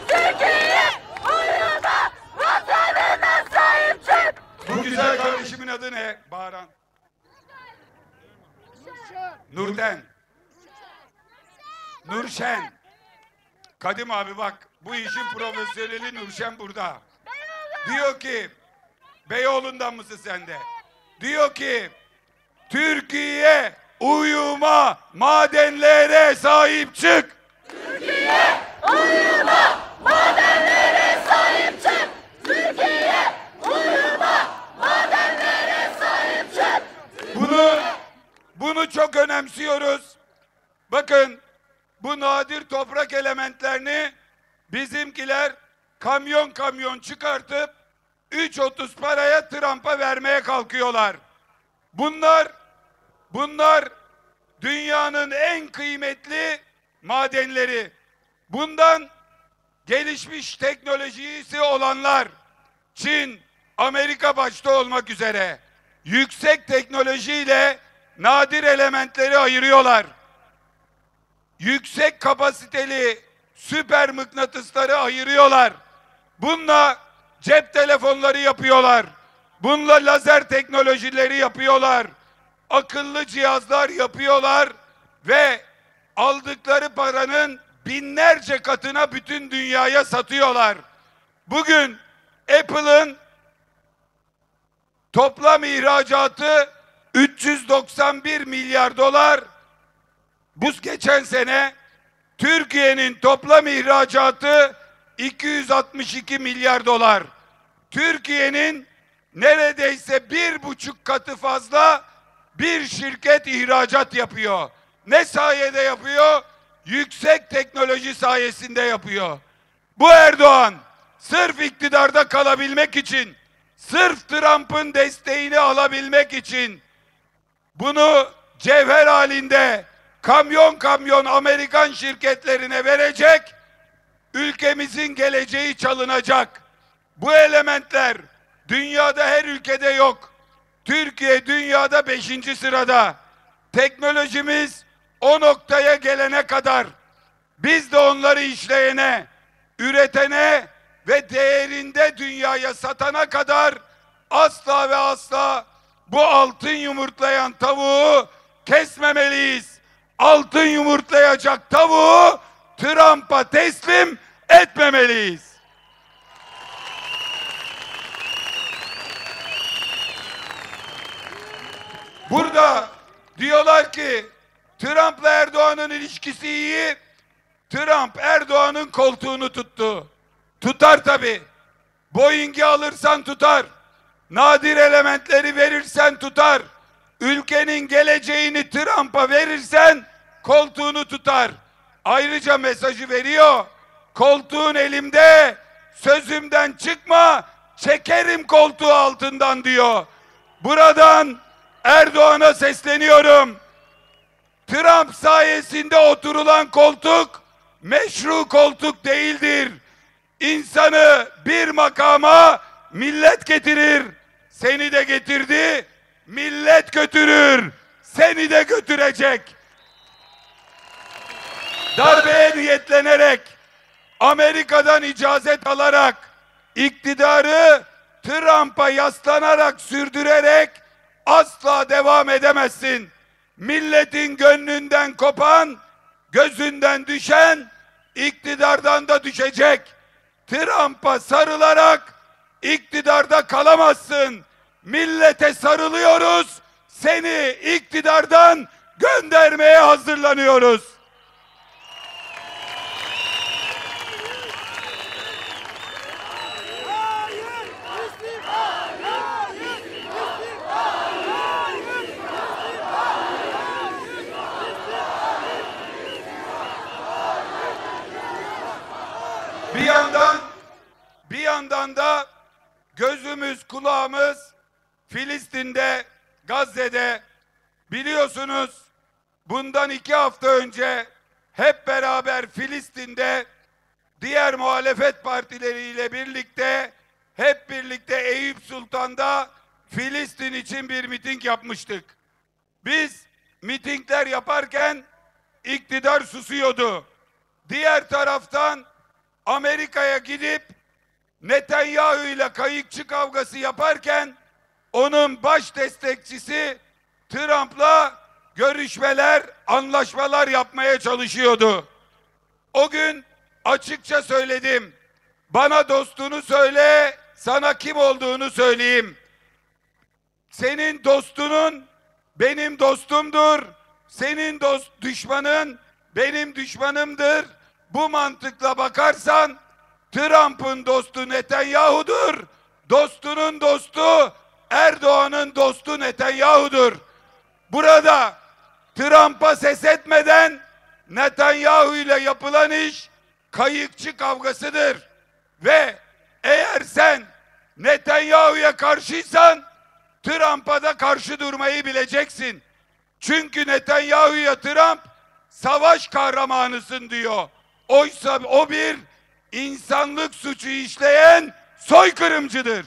Türkiye abimin adı ne? Bağıran. Nurten. Nurşen. Kadim abi bak, bu işin profesyoneli Nurşen burada. Diyor ki, Beyoğlu'ndan mısın sen de? Diyor ki, Türkiye uyuma madenlere sahip çık. Türkiye uyuma madenlere sahip çık. Türkiye uyuma madenlere sahip çık. Bunu çok önemsiyoruz. Bakın, bu nadir toprak elementlerini bizimkiler kamyon kamyon çıkartıp 3.30 paraya Trump'a vermeye kalkıyorlar. Bunlar dünyanın en kıymetli madenleri. Bundan gelişmiş teknolojisi olanlar, Çin, Amerika başta olmak üzere yüksek teknolojiyle nadir elementleri ayırıyorlar. Yüksek kapasiteli süper mıknatısları ayırıyorlar. Bununla cep telefonları yapıyorlar. Bununla lazer teknolojileri yapıyorlar. Akıllı cihazlar yapıyorlar ve aldıkları paranın binlerce katına bütün dünyaya satıyorlar. Bugün Apple'ın toplam ihracatı 391 milyar dolar. Bu geçen sene Türkiye'nin toplam ihracatı 262 milyar dolar. Türkiye'nin neredeyse 1,5 katı fazla bir şirket ihracat yapıyor. Ne sayede yapıyor? Yüksek teknoloji sayesinde yapıyor. Bu Erdoğan sırf iktidarda kalabilmek için, sırf Trump'ın desteğini alabilmek için bunu cevher halinde kamyon kamyon Amerikan şirketlerine verecek, ülkemizin geleceği çalınacak. Bu elementler dünyada her ülkede yok. Türkiye dünyada 5. sırada. Teknolojimiz o noktaya gelene kadar biz de onları işleyene, üretene ve değerinde dünyaya satana kadar asla ve asla bu altın yumurtlayan tavuğu kesmemeliyiz. Altın yumurtlayacak tavuğu Trump'a teslim etmemeliyiz. Burada diyorlar ki Trump'la Erdoğan'ın ilişkisi iyi. Trump Erdoğan'ın koltuğunu tuttu. Tutar tabii. Boeing'i alırsan tutar. Nadir elementleri verirsen tutar. Ülkenin geleceğini Trump'a verirsen koltuğunu tutar. Ayrıca mesajı veriyor. Koltuğun elimde, sözümden çıkma, çekerim koltuğu altından diyor. Buradan Erdoğan'a sesleniyorum. Trump sayesinde oturulan koltuk meşru koltuk değildir. İnsanı bir makama millet getirir. Seni de getirdi, millet götürür. Seni de götürecek. Darbeye niyetlenerek, Amerika'dan icazet alarak, iktidarı Trump'a yaslanarak sürdürerek asla devam edemezsin. Milletin gönlünden kopan, gözünden düşen iktidardan da düşecek. Trump'a sarılarak iktidarda kalamazsın. Millete sarılıyoruz. Seni iktidardan göndermeye hazırlanıyoruz. Bir yandan da gözümüz kulağımız Filistin'de, Gazze'de. Biliyorsunuz bundan 2 hafta önce hep beraber Filistin'de diğer muhalefet partileriyle birlikte hep birlikte Eyüp Sultan'da Filistin için bir miting yapmıştık. Biz mitingler yaparken iktidar susuyordu. Diğer taraftan Amerika'ya gidip Netanyahu ile kayıkçı kavgası yaparken onun baş destekçisi Trump'la görüşmeler, anlaşmalar yapmaya çalışıyordu. O gün açıkça söyledim. Bana dostunu söyle, sana kim olduğunu söyleyeyim. Senin dostunun benim dostumdur. Senin düşmanın benim düşmanımdır. Bu mantıkla bakarsan Trump'ın dostu Netanyahu'dur. Dostunun dostu Erdoğan'ın dostu Netanyahu'dur. Burada Trump'a ses etmeden Netanyahu ile yapılan iş kayıkçı kavgasıdır. Ve eğer sen Netanyahu'ya karşıysan Trump'a da karşı durmayı bileceksin. Çünkü Netanyahu'ya Trump savaş kahramanısın diyor. Oysa o bir insanlık suçu işleyen soykırımcıdır.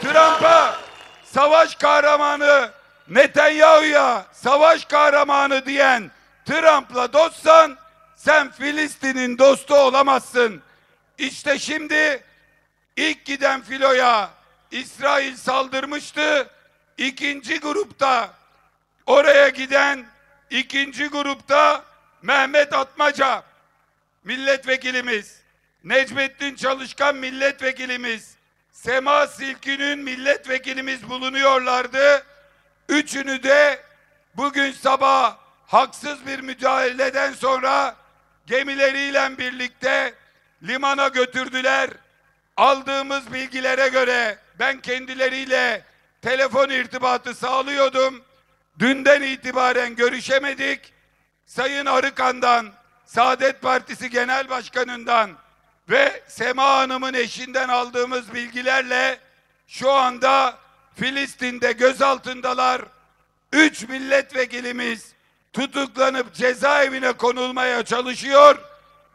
Trump'a savaş kahramanı, Netanyahu'ya savaş kahramanı diyen Trump'la dostsan sen Filistin'in dostu olamazsın. İşte şimdi ilk giden filoya İsrail saldırmıştı. İkinci grupta oraya giden ikinci grupta Mehmet Atmaca milletvekilimiz, Necmettin Çalışkan milletvekilimiz, Sema Silkün'ün milletvekilimiz bulunuyorlardı. Üçünü de bugün sabah haksız bir müdahaleden sonra gemileriyle birlikte limana götürdüler. Aldığımız bilgilere göre ben kendileriyle telefon irtibatı sağlıyordum. Dünden itibaren görüşemedik. Sayın Arıkan'dan, Saadet Partisi Genel Başkanı'ndan ve Sema Hanım'ın eşinden aldığımız bilgilerle şu anda Filistin'de gözaltındalar. 3 milletvekilimiz tutuklanıp cezaevine konulmaya çalışıyor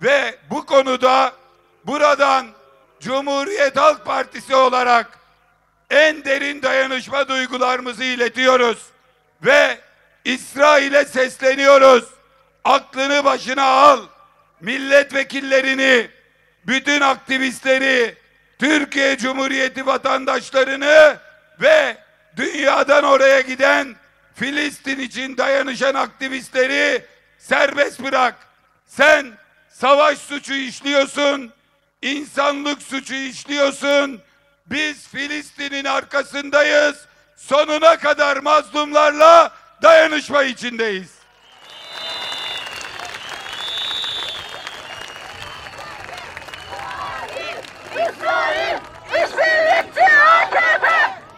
ve bu konuda buradan Cumhuriyet Halk Partisi olarak en derin dayanışma duygularımızı iletiyoruz ve İsrail'e sesleniyoruz. Aklını başına al. Milletvekillerini, bütün aktivistleri, Türkiye Cumhuriyeti vatandaşlarını ve dünyadan oraya giden Filistin için dayanışan aktivistleri serbest bırak. Sen savaş suçu işliyorsun, insanlık suçu işliyorsun. Biz Filistin'in arkasındayız. Sonuna kadar mazlumlarla dayanışma içindeyiz. İsrail, işbirlikçi AKP!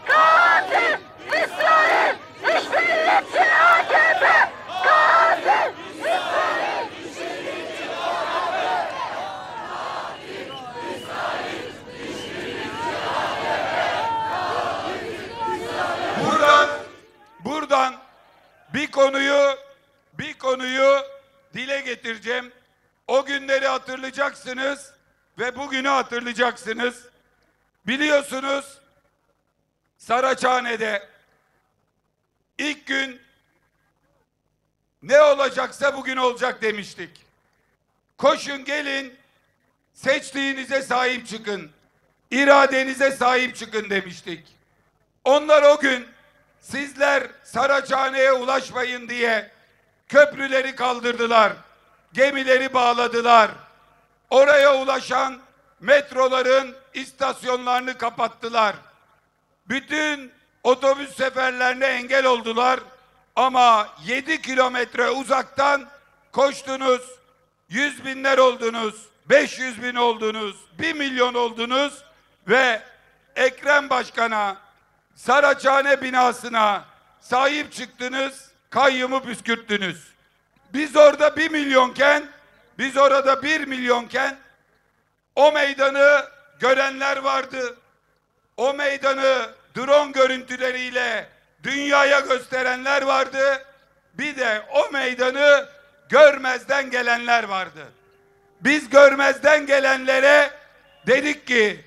Katil! İsrail, işbirlikçi AKP! Katil! İsrail, işbirlikçi AKP! Katil! İsrail, işbirlikçi Buradan bir konuyu dile getireceğim. O günleri hatırlayacaksınız ve bugünü hatırlayacaksınız. Biliyorsunuz Saraçhane'de ilk gün ne olacaksa bugün olacak demiştik. Koşun gelin, seçtiğinize sahip çıkın, iradenize sahip çıkın demiştik. Onlar o gün sizler Saraçhane'ye ulaşmayın diye köprüleri kaldırdılar, gemileri bağladılar. Oraya ulaşan metroların istasyonlarını kapattılar. Bütün otobüs seferlerine engel oldular. Ama 7 kilometre uzaktan koştunuz, 100 binler oldunuz, 500 bin oldunuz, 1 milyon oldunuz ve Ekrem Başkan'a, Saraçhane binasına sahip çıktınız, kayyumu püskürttünüz. Biz orada 1 milyonken, biz orada 1 milyonken o meydanı görenler vardı. O meydanı drone görüntüleriyle dünyaya gösterenler vardı. Bir de o meydanı görmezden gelenler vardı. Biz görmezden gelenlere dedik ki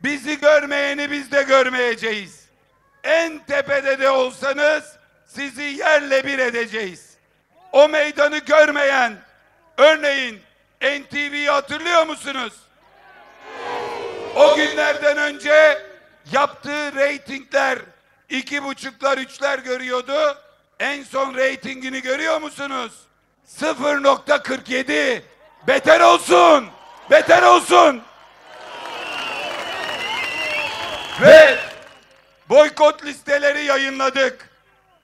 bizi görmeyeni biz de görmeyeceğiz. En tepede de olsanız sizi yerle bir edeceğiz. O meydanı görmeyen, örneğin NTV'yi hatırlıyor musunuz? O günlerden önce yaptığı reytingler 2,5'lar 3'ler görüyordu. En son reytingini görüyor musunuz? 0,47. Beter olsun. Beter olsun. Ve boykot listeleri yayınladık.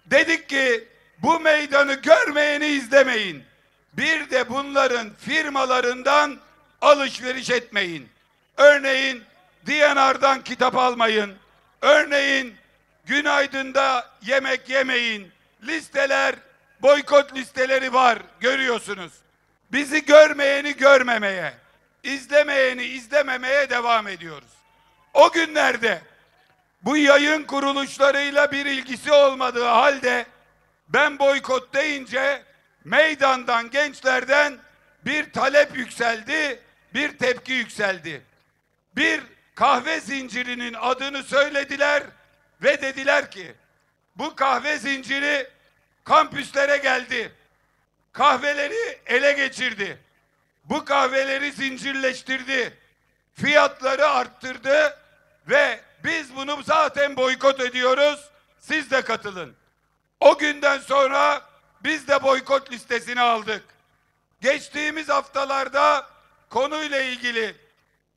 Dedik ki bu meydanı görmeyeni izlemeyin. Bir de bunların firmalarından alışveriş etmeyin. Örneğin DNR'dan kitap almayın. Örneğin Günaydın'da yemek yemeyin. Listeler, boykot listeleri var, görüyorsunuz. Bizi görmeyeni görmemeye, izlemeyeni izlememeye devam ediyoruz. O günlerde bu yayın kuruluşlarıyla bir ilgisi olmadığı halde ben boykot deyince meydandan, gençlerden bir talep yükseldi, bir tepki yükseldi. Bir kahve zincirinin adını söylediler ve dediler ki bu kahve zinciri kampüslere geldi. Kahveleri ele geçirdi. Bu kahveleri zincirleştirdi. Fiyatları arttırdı ve biz bunu zaten boykot ediyoruz. Siz de katılın. O günden sonra biz de boykot listesini aldık. Geçtiğimiz haftalarda konuyla ilgili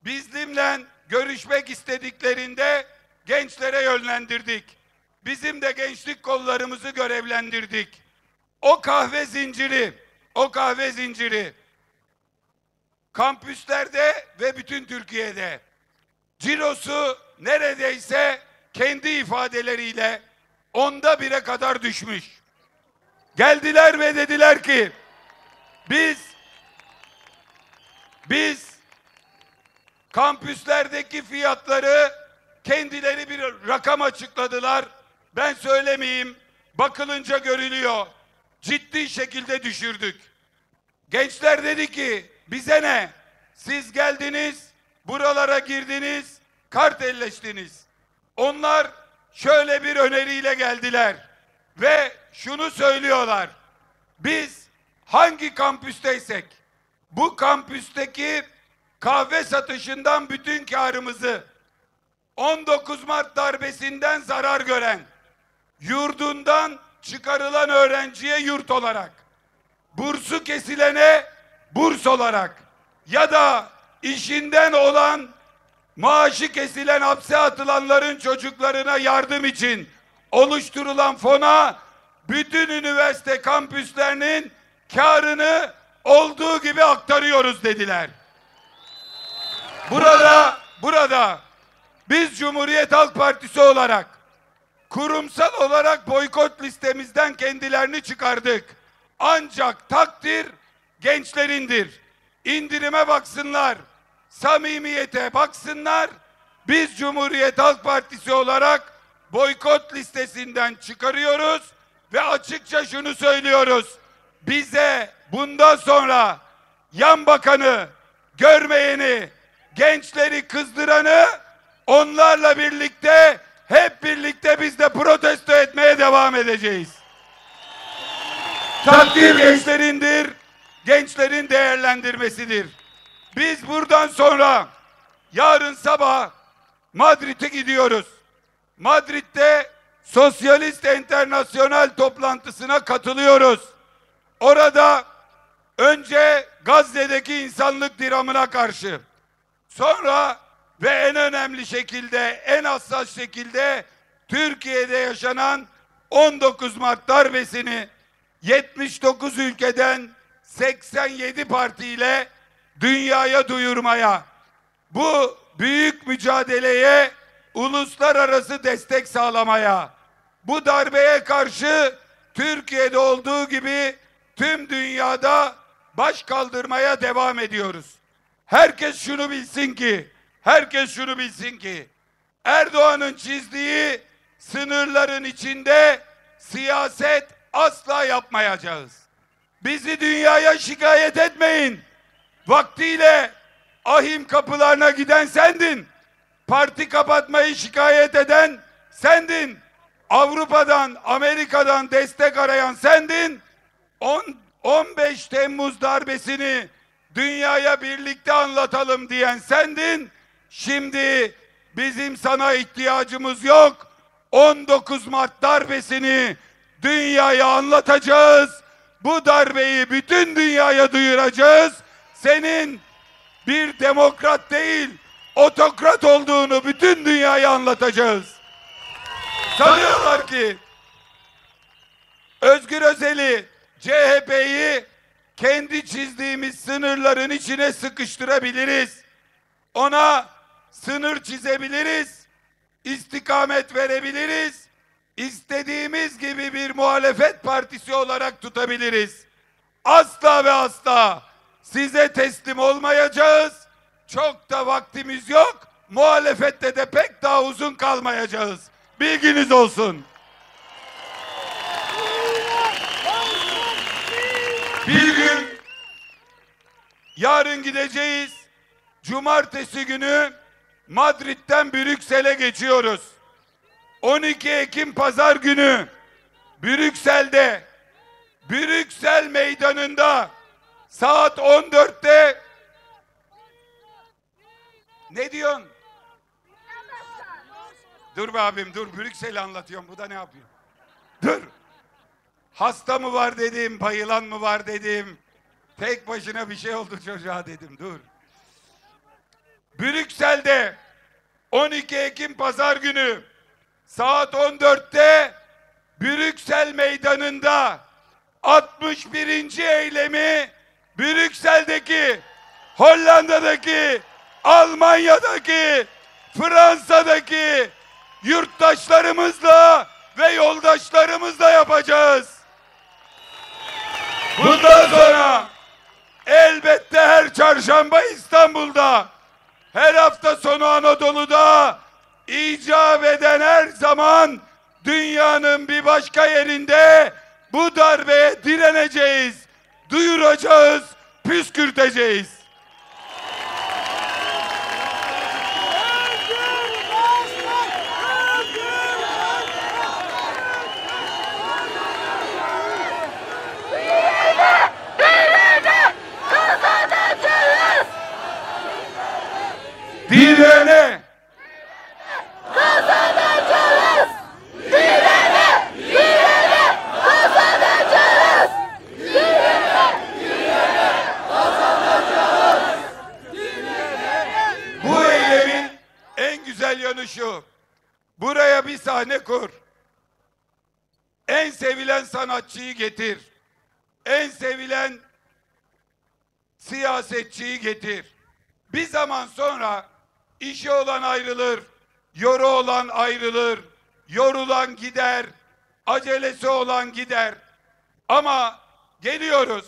bizimle görüşmek istediklerinde gençlere yönlendirdik. Bizim de gençlik kollarımızı görevlendirdik. O kahve zinciri kampüslerde ve bütün Türkiye'de cirosu neredeyse kendi ifadeleriyle 1/10'a kadar düşmüş. Geldiler ve dediler ki biz kampüslerdeki fiyatları kendileri bir rakam açıkladılar. Ben söylemeyeyim. Bakılınca görülüyor. Ciddi şekilde düşürdük. Gençler dedi ki bize ne? Siz geldiniz, buralara girdiniz, kartelleştiniz. Onlar şöyle bir öneriyle geldiler ve şunu söylüyorlar. Biz hangi kampüsteysek bu kampüsteki kahve satışından bütün karımızı 19 Mart darbesinden zarar gören, yurdundan çıkarılan öğrenciye yurt olarak, bursu kesilene burs olarak ya da işinden olan maaşı kesilen hapse atılanların çocuklarına yardım için oluşturulan fona bütün üniversite kampüslerinin karını olduğu gibi aktarıyoruz dediler. Burada biz Cumhuriyet Halk Partisi olarak kurumsal olarak boykot listemizden kendilerini çıkardık. Ancak takdir gençlerindir. İndirime baksınlar, samimiyete baksınlar. Biz Cumhuriyet Halk Partisi olarak boykot listesinden çıkarıyoruz ve açıkça şunu söylüyoruz. Bize bundan sonra yan bakanı, görmeyeni, gençleri kızdıranı onlarla birlikte, hep birlikte biz de protesto etmeye devam edeceğiz. Takdir gençlerindir, gençlerin değerlendirmesidir. Biz buradan sonra yarın sabah Madrid'e gidiyoruz. Madrid'de Sosyalist Enternasyonel toplantısına katılıyoruz. Orada önce Gazze'deki insanlık dramına karşı, sonra ve en önemli şekilde, en hassas şekilde Türkiye'de yaşanan 19 Mart darbesini 79 ülkeden 87 partiyle dünyaya duyurmaya, bu büyük mücadeleye uluslararası destek sağlamaya, bu darbeye karşı Türkiye'de olduğu gibi tüm dünyada baş kaldırmaya devam ediyoruz. Herkes şunu bilsin ki Erdoğan'ın çizdiği sınırların içinde siyaset asla yapmayacağız. Bizi dünyaya şikayet etmeyin. Vaktiyle ahim kapılarına giden sendin. Parti kapatmayı şikayet eden sendin. Avrupa'dan, Amerika'dan destek arayan sendin. 15 Temmuz darbesini dünyaya birlikte anlatalım diyen sendin. Şimdi Bizim sana ihtiyacımız yok. 19 Mart darbesini dünyaya anlatacağız. Bu darbeyi bütün dünyaya duyuracağız. Senin bir demokrat değil, otokrat olduğunu bütün dünyaya anlatacağız. Sanıyorlar ki Özgür Özel'i, CHP'yi kendi çizdiğimiz sınırların içine sıkıştırabiliriz. Ona sınır çizebiliriz, istikamet verebiliriz, istediğimiz gibi bir muhalefet partisi olarak tutabiliriz. Asla ve asla size teslim olmayacağız. Çok da vaktimiz yok. Muhalefette de pek daha uzun kalmayacağız. Bilginiz olsun. Bir gün yarın gideceğiz. Cumartesi günü Madrid'den Brüksel'e geçiyoruz. 12 Ekim Pazar günü Brüksel'de, Brüksel Meydanı'nda saat 14'te ne diyorsun? Dur be abim dur, Brüksel'i anlatıyorum, bu da ne yapıyor? Dur. Hasta mı var dedim, bayılan mı var dedim. Tek başına bir şey oldu çocuğa dedim, dur. Brüksel'de 12 Ekim Pazar günü saat 14'te Brüksel Meydanı'nda 61. eylemi Brüksel'deki, Hollanda'daki, Almanya'daki, Fransa'daki yurttaşlarımızla ve yoldaşlarımızla yapacağız. Bundan sonra elbette her çarşamba İstanbul'da, her hafta sonu Anadolu'da, icap eden her zaman dünyanın bir başka yerinde bu darbeye direneceğiz, duyuracağız, püskürteceğiz. Direne Kazanacağız! Direne! Direne! Kazanacağız! Direne! Kazanacağız! bu eylemin en güzel yanı şu: buraya bir sahne kur, en sevilen sanatçıyı getir, en sevilen siyasetçiyi getir. Bir zaman sonra işi olan ayrılır, yoru olan ayrılır, yorulan gider, acelesi olan gider. Ama geliyoruz,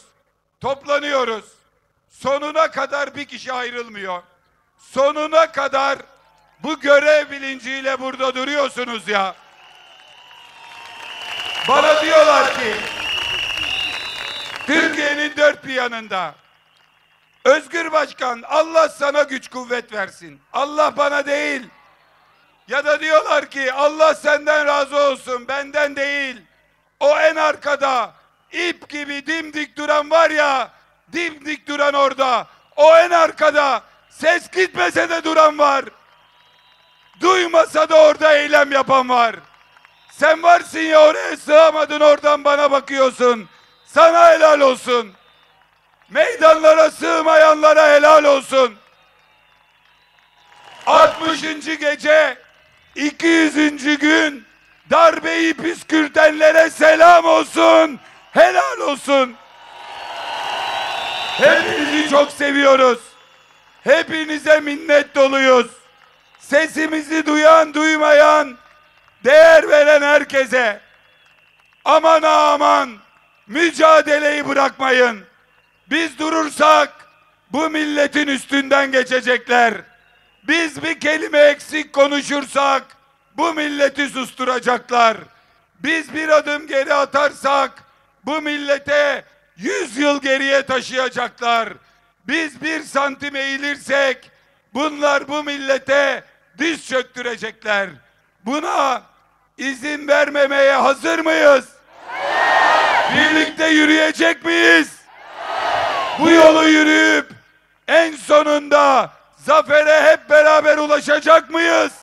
toplanıyoruz. Sonuna kadar bir kişi ayrılmıyor. Sonuna kadar bu görev bilinciyle burada duruyorsunuz ya. Bana diyorlar ki Türkiye'nin dört bir yanında Özgür Başkan, Allah sana güç kuvvet versin. Allah bana değil. Ya da diyorlar ki Allah senden razı olsun, benden değil. O en arkada ip gibi dimdik duran var ya, dimdik duran orada. O en arkada ses gitmese de duran var. Duymasa da orada eylem yapan var. Sen varsın ya, oraya sığamadın, oradan bana bakıyorsun. Sana helal olsun. Meydanlara sığmayanlara helal olsun. 60. gece 200. gün darbeyi püskürtenlere selam olsun. Helal olsun. Hepinizi çok seviyoruz. Hepinize minnet doluyuz. Sesimizi duyan, duymayan, değer veren herkese aman ha aman mücadeleyi bırakmayın. Biz durursak bu milletin üstünden geçecekler. Biz bir kelime eksik konuşursak bu milleti susturacaklar. Biz bir adım geri atarsak bu millete 100 yıl geriye taşıyacaklar. Biz 1 santim eğilirsek bunlar bu millete diz çöktürecekler. Buna izin vermemeye hazır mıyız? Birlikte yürüyecek miyiz? Bu yolu yürüyüp en sonunda Zafere hep beraber ulaşacak mıyız?